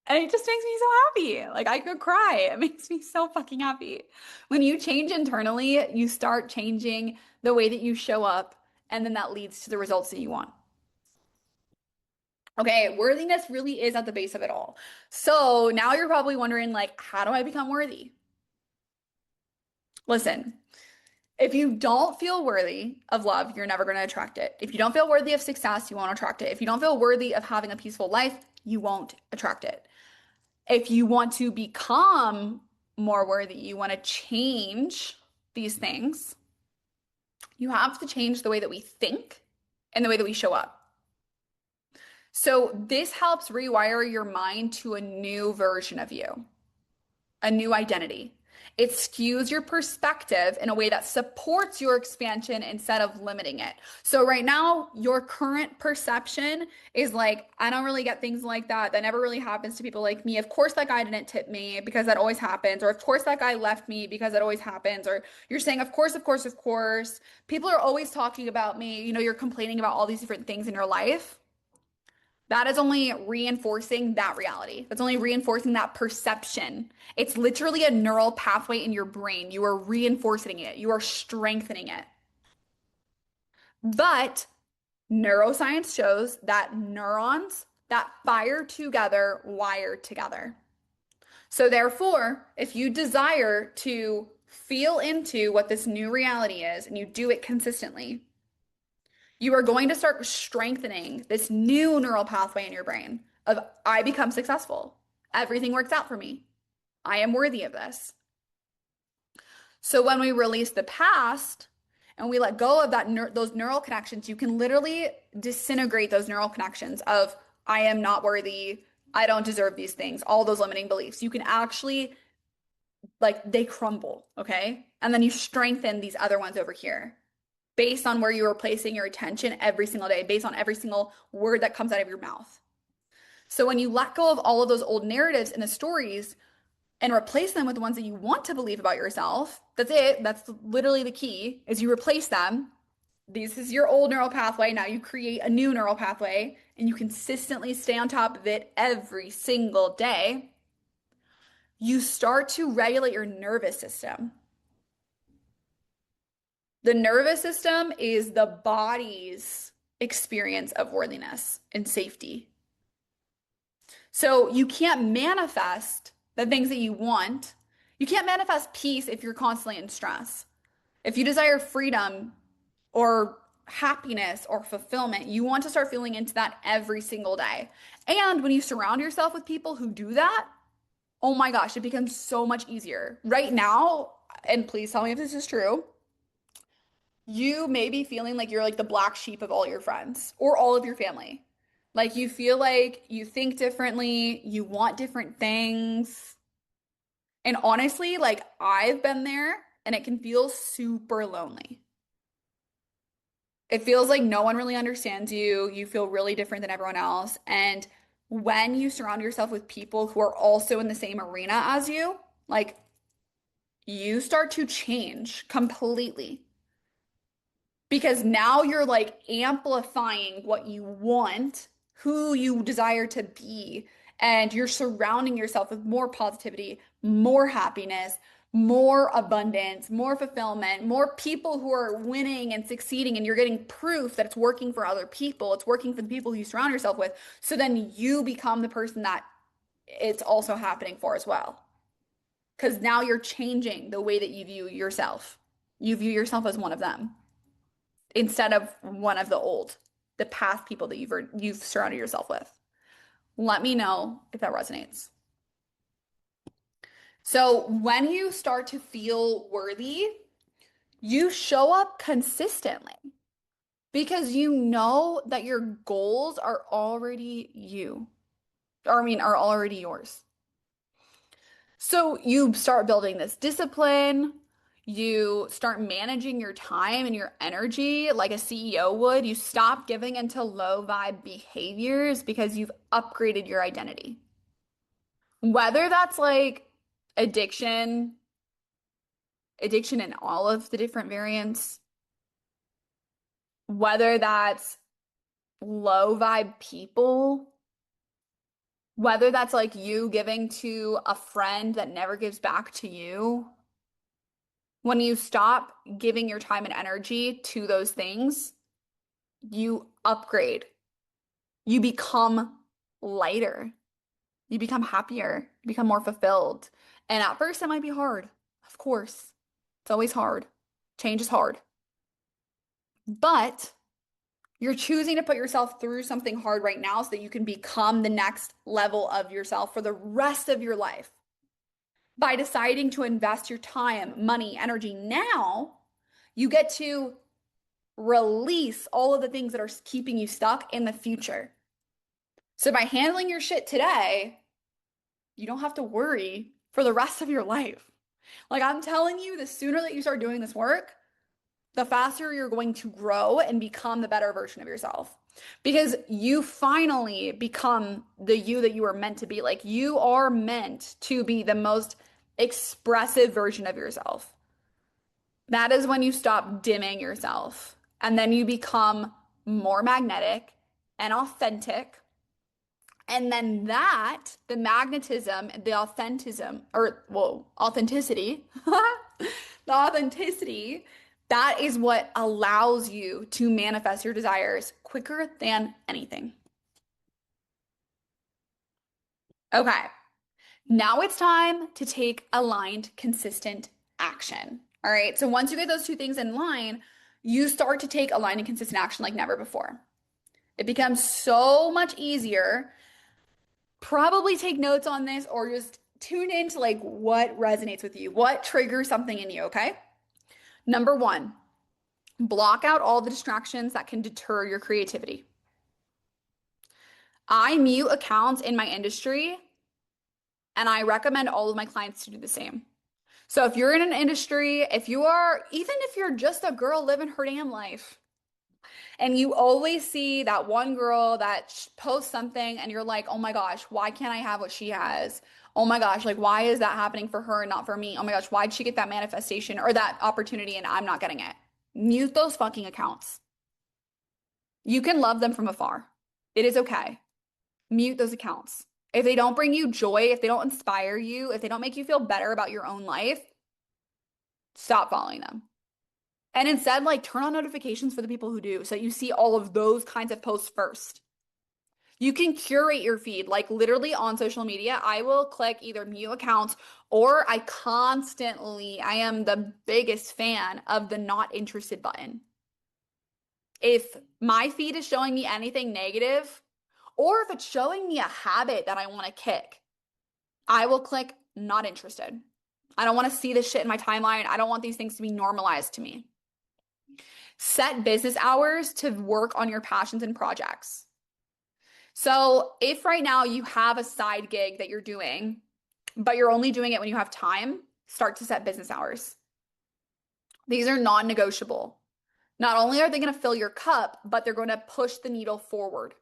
And it just makes me so happy. Like, I could cry. It makes me so fucking happy. When you change internally, you start changing the way that you show up, and then that leads to the results that you want. Okay, worthiness really is at the base of it all. So now you're probably wondering, like, how do I become worthy? Listen, if you don't feel worthy of love, you're never going to attract it. If you don't feel worthy of success, you won't attract it. If you don't feel worthy of having a peaceful life, you won't attract it. If you want to become more worthy, you want to change these things, you have to change the way that we think and the way that we show up. So this helps rewire your mind to a new version of you, a new identity. It skews your perspective in a way that supports your expansion instead of limiting it. So right now, your current perception is like, I don't really get things like that. That never really happens to people like me. Of course, that guy didn't tip me because that always happens. Or of course, that guy left me because that always happens. Or you're saying, of course, of course, of course. People are always talking about me. You know, you're complaining about all these different things in your life. That is only reinforcing that reality. That's only reinforcing that perception. It's literally a neural pathway in your brain. You are reinforcing it, you are strengthening it. But neuroscience shows that neurons that fire together wire together. So, therefore, if you desire to feel into what this new reality is and you do it consistently, you are going to start strengthening this new neural pathway in your brain of I become successful. Everything works out for me. I am worthy of this. So when we release the past and we let go of those neural connections, you can literally disintegrate those neural connections of I am not worthy, I don't deserve these things, all those limiting beliefs. You can actually like they crumble, okay? And then you strengthen these other ones over here based on where you are placing your attention every single day, based on every single word that comes out of your mouth. So when you let go of all of those old narratives and the stories and replace them with the ones that you want to believe about yourself, that's it. That's literally the key is you replace them. This is your old neural pathway. Now you create a new neural pathway and you consistently stay on top of it every single day. You start to regulate your nervous system. The nervous system is the body's experience of worthiness and safety. So you can't manifest the things that you want. You can't manifest peace if you're constantly in stress. If you desire freedom or happiness or fulfillment, you want to start feeling into that every single day. And when you surround yourself with people who do that, oh my gosh, it becomes so much easier. Right now, and please tell me if this is true, you may be feeling like you're like the black sheep of all your friends or all of your family. Like you feel like you think differently, you want different things. And honestly, like I've been there and it can feel super lonely. It feels like no one really understands you. You feel really different than everyone else. And when you surround yourself with people who are also in the same arena as you, like you start to change completely because now you're like amplifying what you want, who you desire to be, and you're surrounding yourself with more positivity, more happiness, more abundance, more fulfillment, more people who are winning and succeeding, and you're getting proof that it's working for other people. It's working for the people you surround yourself with. So then you become the person that it's also happening for as well. Because now you're changing the way that you view yourself. You view yourself as one of them instead of one of the past people that you've surrounded yourself with. Let me know if that resonates. So when you start to feel worthy, you show up consistently because you know that your goals are already you, or I mean, are already yours. So you start building this discipline. You start managing your time and your energy like a CEO would. You stop giving into low vibe behaviors because you've upgraded your identity. Whether that's like addiction, addiction in all of the different variants, whether that's low vibe people, whether that's like you giving to a friend that never gives back to you. When you stop giving your time and energy to those things, you upgrade. You become lighter. You become happier. You become more fulfilled. And at first, it might be hard. Of course, it's always hard. Change is hard. But you're choosing to put yourself through something hard right now so that you can become the next level of yourself for the rest of your life. By deciding to invest your time, money, energy now, you get to release all of the things that are keeping you stuck in the future. So by handling your shit today, you don't have to worry for the rest of your life. Like I'm telling you, the sooner that you start doing this work, the faster you're going to grow and become the better version of yourself. Because you finally become the you that you were meant to be. Like you are meant to be the most expressive version of yourself. That is when you stop dimming yourself and then you become more magnetic and authentic. And then that, the magnetism, the authentism, or well, authenticity, the authenticity, that is what allows you to manifest your desires quicker than anything. Okay, now it's time to take aligned, consistent action. All right, so once you get those two things in line, you start to take aligned and consistent action like never before. It becomes so much easier. Probably take notes on this or just tune into like what resonates with you, what triggers something in you, okay? Number one, block out all the distractions that can deter your creativity. I mute accounts in my industry and I recommend all of my clients to do the same. So if you're in an industry, even if you're just a girl living her damn life, and you always see that one girl that posts something and you're like, oh my gosh, why can't I have what she has? Oh my gosh, like why is that happening for her and not for me? Oh my gosh, why'd she get that manifestation or that opportunity and I'm not getting it? Mute those fucking accounts. You can love them from afar. It is okay. Mute those accounts. If they don't bring you joy, if they don't inspire you, if they don't make you feel better about your own life, stop following them. And instead, like turn on notifications for the people who do so that you see all of those kinds of posts first. You can curate your feed, like literally on social media. I will click either mute accounts or I am the biggest fan of the not interested button. If my feed is showing me anything negative, or if it's showing me a habit that I want to kick, I will click not interested. I don't want to see this shit in my timeline. I don't want these things to be normalized to me. Set business hours to work on your passions and projects. So if right now you have a side gig that you're doing, but you're only doing it when you have time, start to set business hours. These are non-negotiable. Not only are they going to fill your cup, but they're going to push the needle forward.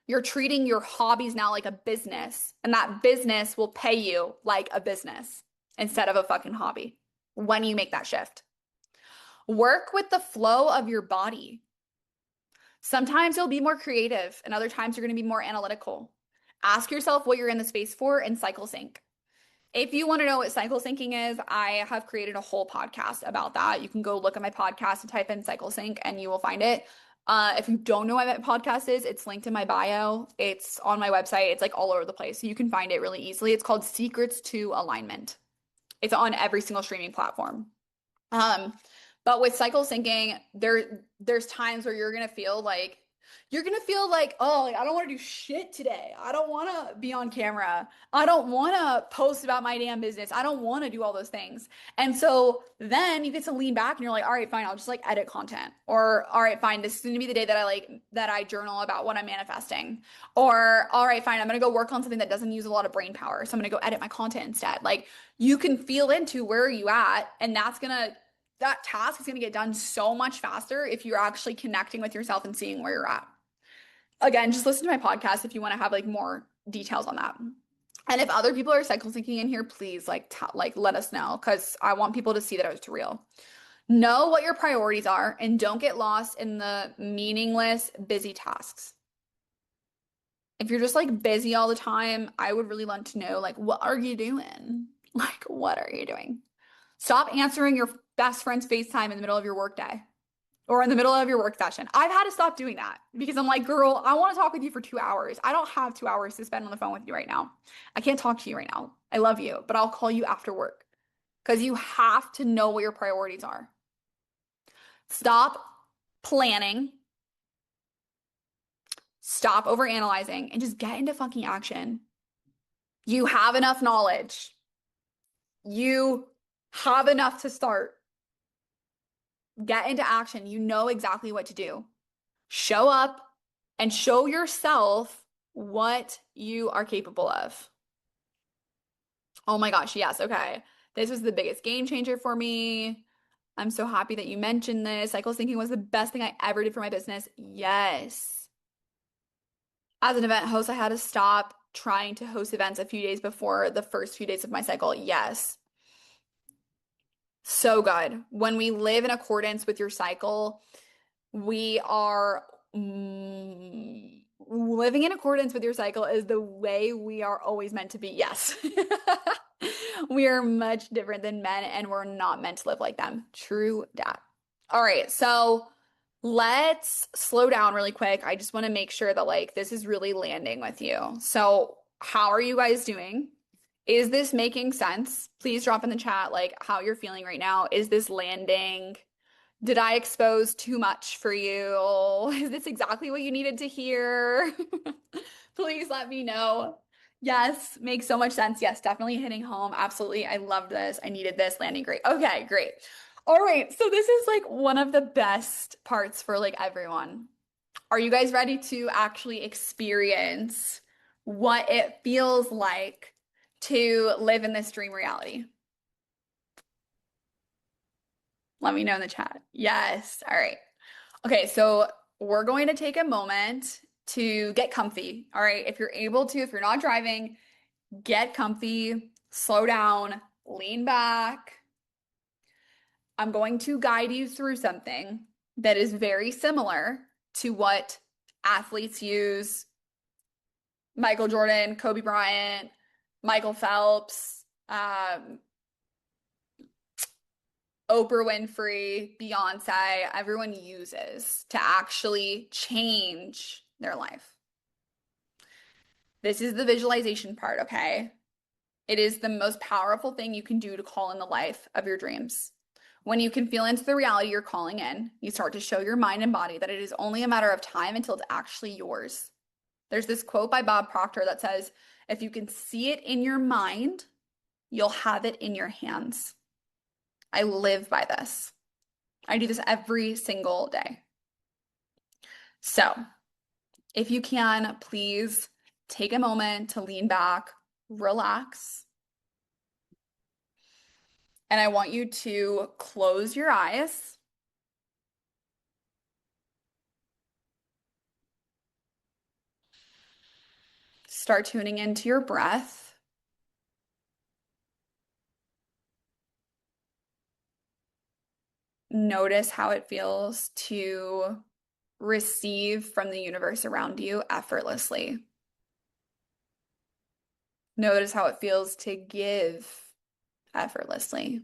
You're treating your hobbies now like a business, and that business will pay you like a business instead of a fucking hobby when you make that shift. Work with the flow of your body. Sometimes you'll be more creative, and other times you're going to be more analytical. Ask yourself what you're in the space for and cycle sync. If you want to know what cycle syncing is, I have created a whole podcast about that. You can go look at my podcast and type in cycle sync and you will find it. If you don't know what my podcast is, it's linked in my bio. It's on my website. It's like all over the place. So you can find it really easily. It's called Secrets to Alignment. It's on every single streaming platform. Um, but with cycle syncing, there's times where you're gonna feel like, oh, like, I don't want to do shit today. I don't want to be on camera. I don't want to post about my damn business. I don't want to do all those things. And so then you get to lean back and you're like, all right, fine, I'll just like edit content. Or all right, fine, this is gonna be the day that I journal about what I'm manifesting. Or all right, fine, I'm gonna go work on something that doesn't use a lot of brain power. So I'm gonna go edit my content instead. Like you can feel into where are you at, and that task is going to get done so much faster if you're actually connecting with yourself and seeing where you're at. Again, just listen to my podcast if you want to have like more details on that. And if other people are cycle syncing in here, please like let us know because I want people to see that it's real. Know what your priorities are and don't get lost in the meaningless busy tasks. If you're just like busy all the time, I would really want to know like what are you doing? Like what are you doing? Stop answering your best friend's FaceTime in the middle of your workday or in the middle of your work session. I've had to stop doing that because I'm like, girl, I want to talk with you for 2 hours. I don't have 2 hours to spend on the phone with you right now. I can't talk to you right now. I love you, but I'll call you after work because you have to know what your priorities are. Stop planning, stop overanalyzing, and just get into fucking action. You have enough knowledge. You have enough to start. Get into action. You know exactly what to do. Show up and show yourself what you are capable of. Oh my gosh, yes. Okay. This was the biggest game changer for me. I'm so happy that you mentioned this. Cycle syncing was the best thing I ever did for my business. Yes. As an event host, I had to stop trying to host events a few days before the first few days of my cycle. Yes. So good. When we live in accordance with your cycle, we are living in accordance with your cycle is the way we are always meant to be. Yes. We are much different than men and we're not meant to live like them. True dat. All right, so let's slow down really quick. I just want to make sure that like this is really landing with you. So, how are you guys doing? Is this making sense? Please drop in the chat like how you're feeling right now. Is this landing? Did I expose too much for you? Is this exactly what you needed to hear? Please let me know. Yes, makes so much sense. Yes, definitely hitting home. Absolutely. I loved this. I needed this. Landing great. Okay, great. All right. So this is like one of the best parts for like everyone. Are you guys ready to actually experience what it feels like to live in this dream reality? Let me know in the chat. Yes. All right. Okay, so we're going to take a moment to get comfy. All right. If you're able to, if you're not driving, get comfy, slow down, lean back. I'm going to guide you through something that is very similar to what athletes use. Michael Jordan, Kobe Bryant, Michael Phelps, Oprah Winfrey, Beyonce, everyone uses to actually change their life. This is the visualization part, okay? It is the most powerful thing you can do to call in the life of your dreams. When you can feel into the reality you're calling in, you start to show your mind and body that it is only a matter of time until it's actually yours. There's this quote by Bob Proctor that says, if you can see it in your mind, you'll have it in your hands. I live by this. I do this every single day. So, if you can, please take a moment to lean back, relax. And I want you to close your eyes. Start tuning into your breath. Notice how it feels to receive from the universe around you effortlessly. Notice how it feels to give effortlessly.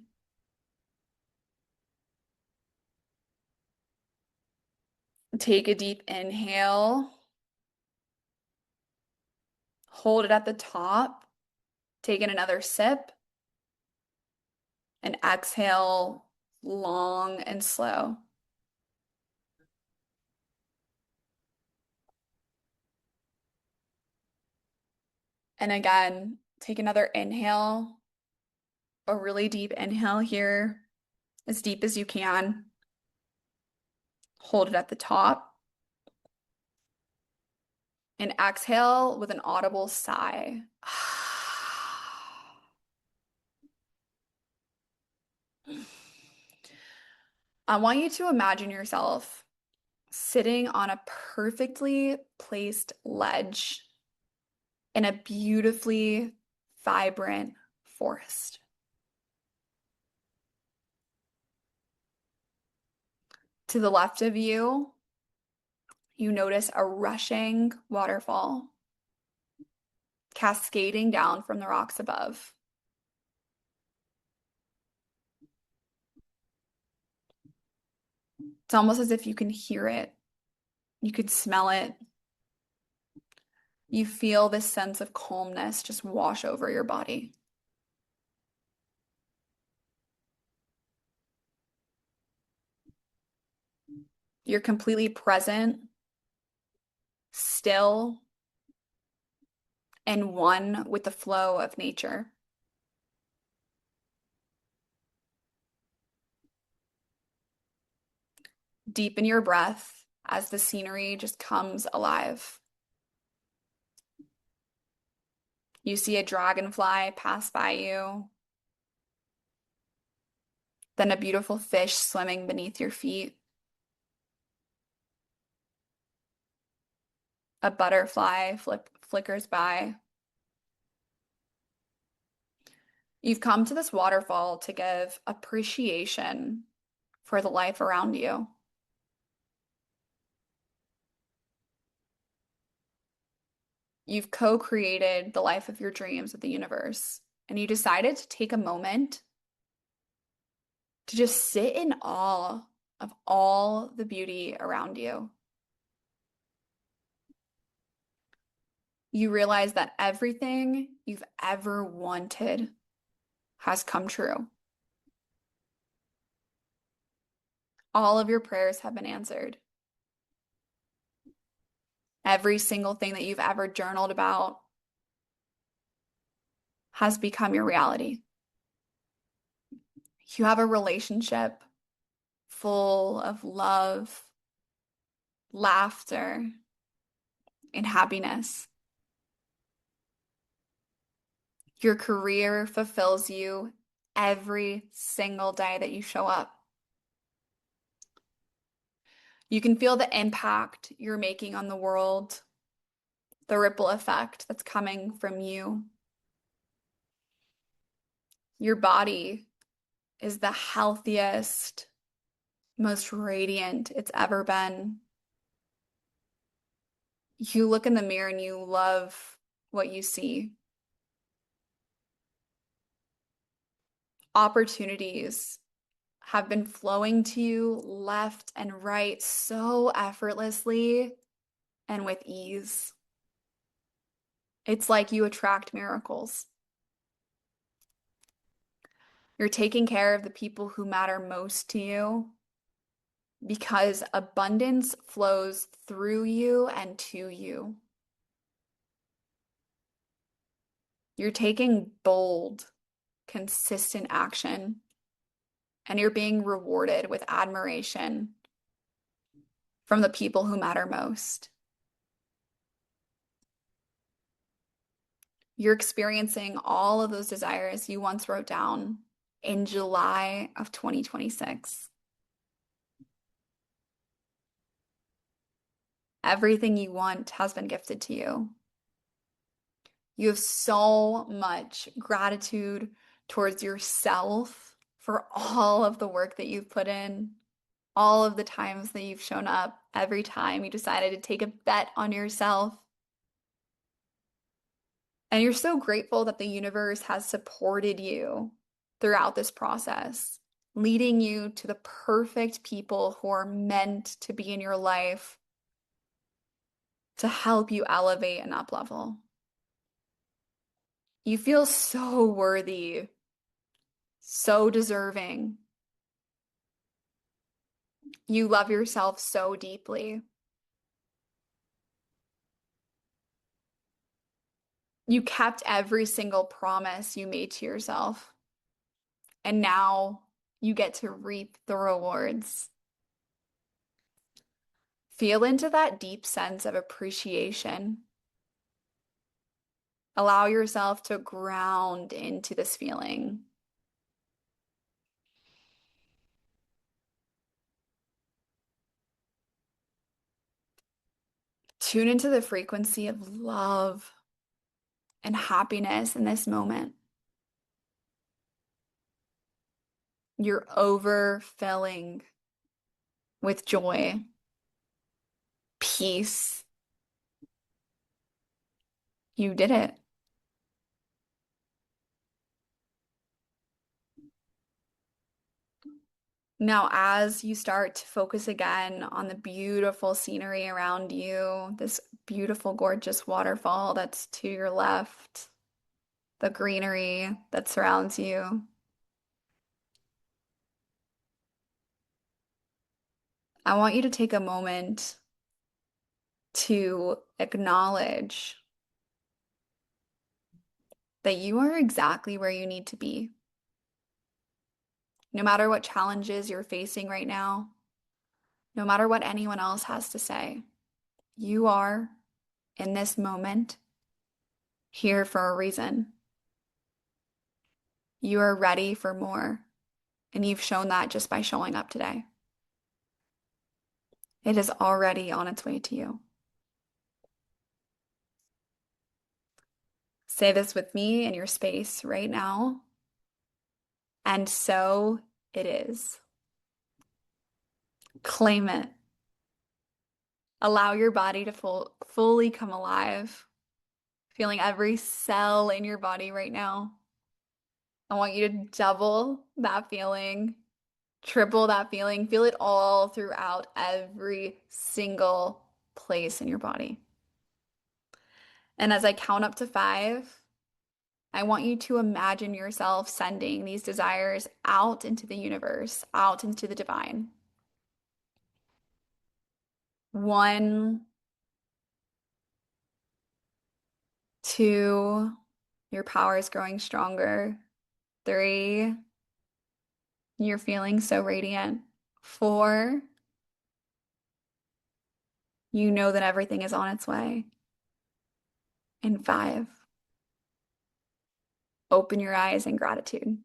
Take a deep inhale. Hold it at the top. Take in another sip. And exhale long and slow. And again, take another inhale, a really deep inhale here, as deep as you can. Hold it at the top. And exhale with an audible sigh. I want you to imagine yourself sitting on a perfectly placed ledge in a beautifully vibrant forest. To the left of you, you notice a rushing waterfall cascading down from the rocks above. It's almost as if you can hear it, you could smell it. You feel this sense of calmness just wash over your body. You're completely present, still, and one with the flow of nature. Deepen your breath as the scenery just comes alive. You see a dragonfly pass by you, then a beautiful fish swimming beneath your feet. A butterfly flickers by. You've come to this waterfall to give appreciation for the life around you. You've co-created the life of your dreams with the universe, and you decided to take a moment to just sit in awe of all the beauty around you. You realize that everything you've ever wanted has come true. All of your prayers have been answered. Every single thing that you've ever journaled about has become your reality. You have a relationship full of love, laughter, and happiness. Your career fulfills you every single day that you show up. You can feel the impact you're making on the world, the ripple effect that's coming from you. Your body is the healthiest, most radiant it's ever been. You look in the mirror and you love what you see. Opportunities have been flowing to you left and right so effortlessly and with ease. It's like you attract miracles. You're taking care of the people who matter most to you because abundance flows through you and to you. You're taking bold, consistent action, and you're being rewarded with admiration from the people who matter most. You're experiencing all of those desires you once wrote down in July of 2026. Everything you want has been gifted to you. You have so much gratitude towards yourself for all of the work that you've put in, all of the times that you've shown up, every time you decided to take a bet on yourself. And you're so grateful that the universe has supported you throughout this process, leading you to the perfect people who are meant to be in your life to help you elevate and up level. You feel so worthy, so deserving. You love yourself so deeply. You kept every single promise you made to yourself. And now you get to reap the rewards. Feel into that deep sense of appreciation. Allow yourself to ground into this feeling. Tune into the frequency of love and happiness in this moment. You're overfilling with joy, peace. You did it. Now, as you start to focus again on the beautiful scenery around you, this beautiful, gorgeous waterfall that's to your left, the greenery that surrounds you, I want you to take a moment to acknowledge that you are exactly where you need to be. No matter what challenges you're facing right now, no matter what anyone else has to say, you are in this moment here for a reason. You are ready for more, and you've shown that just by showing up today. It is already on its way to you. Say this with me in your space right now. And so it is. Claim it. Allow your body to fully come alive, feeling every cell in your body right now. I want you to double that feeling, triple that feeling, feel it all throughout every single place in your body. And as I count up to 5, I want you to imagine yourself sending these desires out into the universe, out into the divine. 1, 2, your power is growing stronger. 3, you're feeling so radiant. 4, you know that everything is on its way. And 5, open your eyes in gratitude.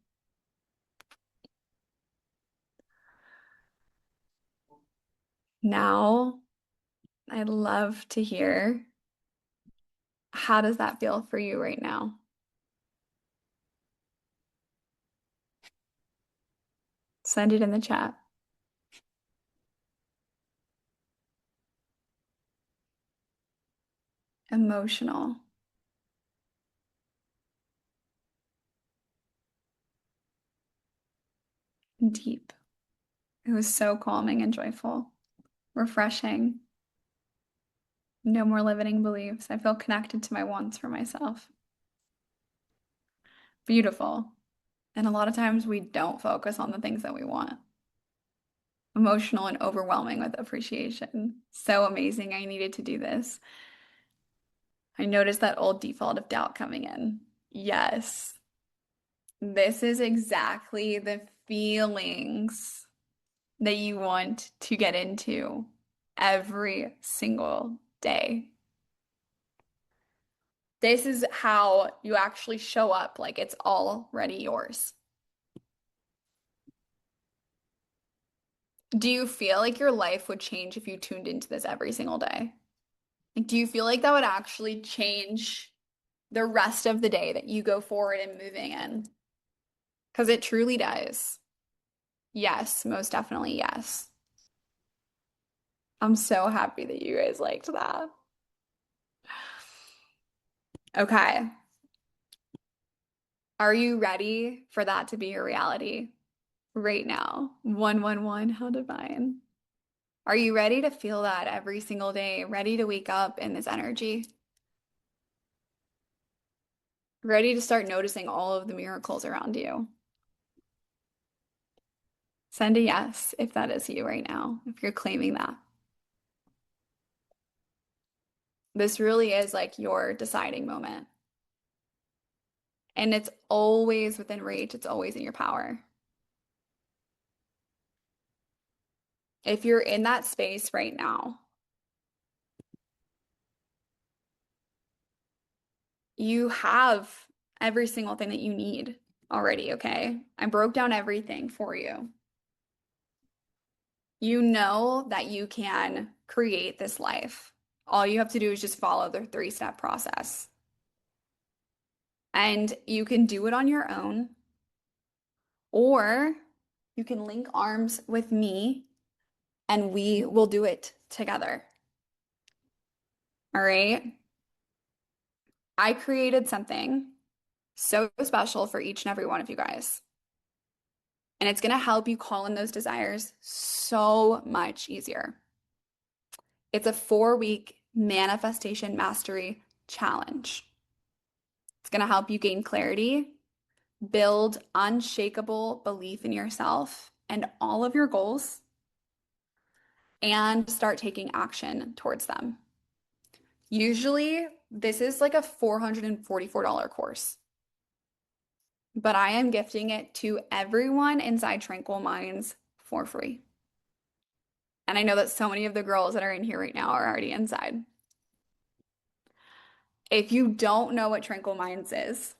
Now, I'd love to hear, how does that feel for you right now? Send it in the chat. Emotional, deep. It was so calming and joyful, refreshing. No more limiting beliefs. I feel connected to my wants for myself. Beautiful. And a lot of times we don't focus on the things that we want. Emotional and overwhelming with appreciation. So amazing. I needed to do this. I noticed that old default of doubt coming in. Yes, this is exactly the feelings that you want to get into every single day. This is how you actually show up like it's already yours. Do you feel like your life would change if you tuned into this every single day? Like, do you feel like that would actually change the rest of the day that you go forward and moving in? Because it truly does. Yes, most definitely yes. I'm so happy that you guys liked that. Okay. Are you ready for that to be your reality right now? 111, how divine. Are you ready to feel that every single day? Ready to wake up in this energy? Ready to start noticing all of the miracles around you? Send a yes if that is you right now, if you're claiming that. This really is like your deciding moment. And it's always within reach, it's always in your power. If you're in that space right now, you have every single thing that you need already, okay? I broke down everything for you. You know that you can create this life. All you have to do is just follow the three-step process. And you can do it on your own, or you can link arms with me and we will do it together. All right? I created something so special for each and every one of you guys. And it's going to help you call in those desires so much easier. It's a 4-week manifestation mastery challenge. It's going to help you gain clarity, build unshakable belief in yourself and all of your goals, and start taking action towards them. Usually, this is like a $444 course, but I am gifting it to everyone inside Tranquil Minds for free. And I know that so many of the girls that are in here right now are already inside. If you don't know what Tranquil Minds is,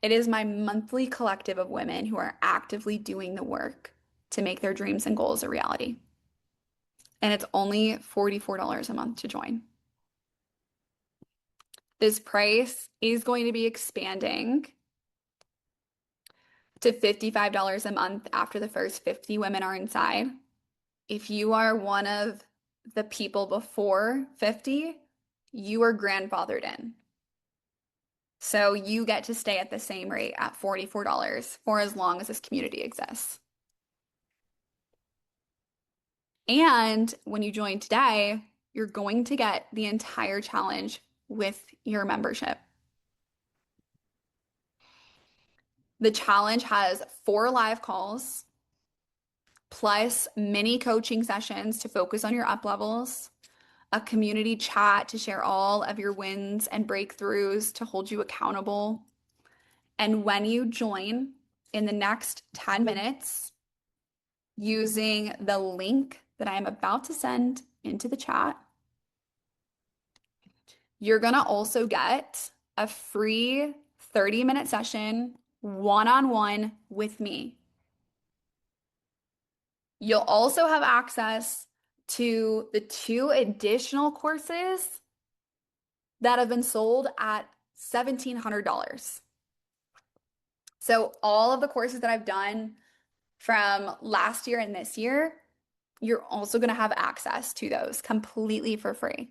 it is my monthly collective of women who are actively doing the work to make their dreams and goals a reality. And it's only $44 a month to join. This price is going to be expanding to $55 a month after the first 50 women are inside. If you are one of the people before 50, you are grandfathered in. So you get to stay at the same rate at $44 for as long as this community exists. And when you join today, you're going to get the entire challenge with your membership. The challenge has 4 live calls, plus mini coaching sessions to focus on your up levels, a community chat to share all of your wins and breakthroughs to hold you accountable. And when you join in the next 10 minutes, using the link that I am about to send into the chat, you're going to also get a free 30-minute session one-on-one with me. You'll also have access to the 2 additional courses that have been sold at $1,700. So all of the courses that I've done from last year and this year, you're also going to have access to those completely for free.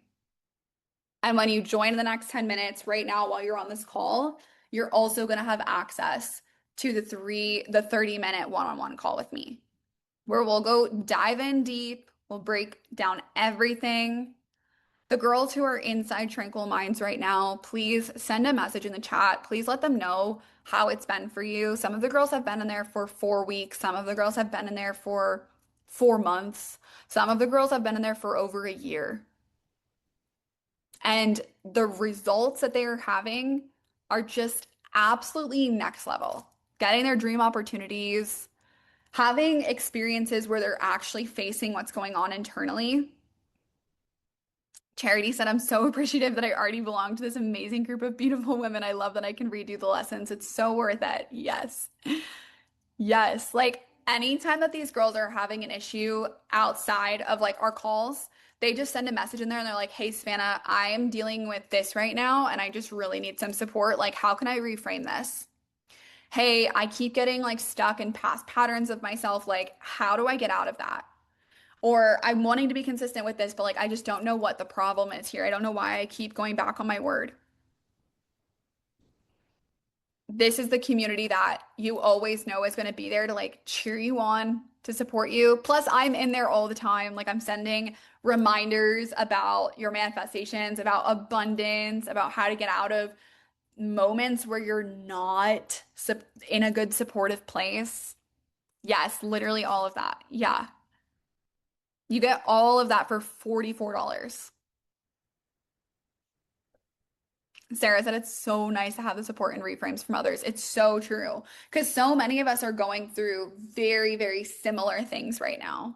And when you join in the next 10 minutes right now while you're on this call, you're also going to have access to the 30-minute one-on-one call with me, where we'll go dive in deep, we'll break down everything. The girls who are inside Tranquil Minds right now, please send a message in the chat. Please let them know how it's been for you. Some of the girls have been in there for 4 weeks. Some of the girls have been in there for 4 months. Some of the girls have been in there for over a year. And the results that they are having are just absolutely next level. Getting their dream opportunities, having experiences where they're actually facing what's going on internally. Charity said, I'm so appreciative that I already belong to this amazing group of beautiful women. I love that I can redo the lessons. It's so worth it. Yes. Yes. Like anytime that these girls are having an issue outside of like our calls, they just send a message in there and they're like, hey, Savannah, I am dealing with this right now and I just really need some support. Like, how can I reframe this? Hey, I keep getting like stuck in past patterns of myself. Like, how do I get out of that? Or I'm wanting to be consistent with this, but like I just don't know what the problem is here. I don't know why I keep going back on my word. This is the community that you always know is going to be there to like cheer you on, to support you. Plus, I'm in there all the time. Like I'm sending reminders about your manifestations, about abundance, about how to get out of moments where you're not in a good supportive place. Yes, literally all of that. Yeah. You get all of that for $44. Sarah said it's so nice to have the support and reframes from others. It's so true because so many of us are going through very, very similar things right now.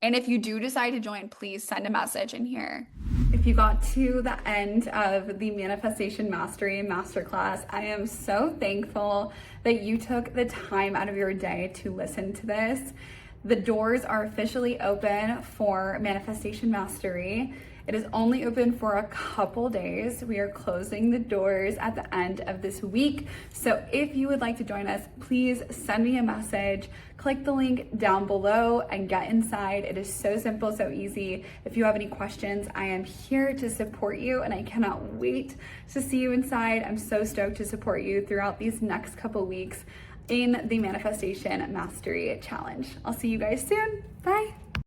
And if you do decide to join, please send a message in here. If you got to the end of the Manifestation Mastery Masterclass, I am so thankful that you took the time out of your day to listen to this. The doors are officially open for Manifestation Mastery. It is only open for a couple days. We are closing the doors at the end of this week. So if you would like to join us, please send me a message, click the link down below and get inside. It is so simple, so easy. If you have any questions, I am here to support you and I cannot wait to see you inside. I'm so stoked to support you throughout these next couple weeks in the Manifestation Mastery Challenge. I'll see you guys soon. Bye.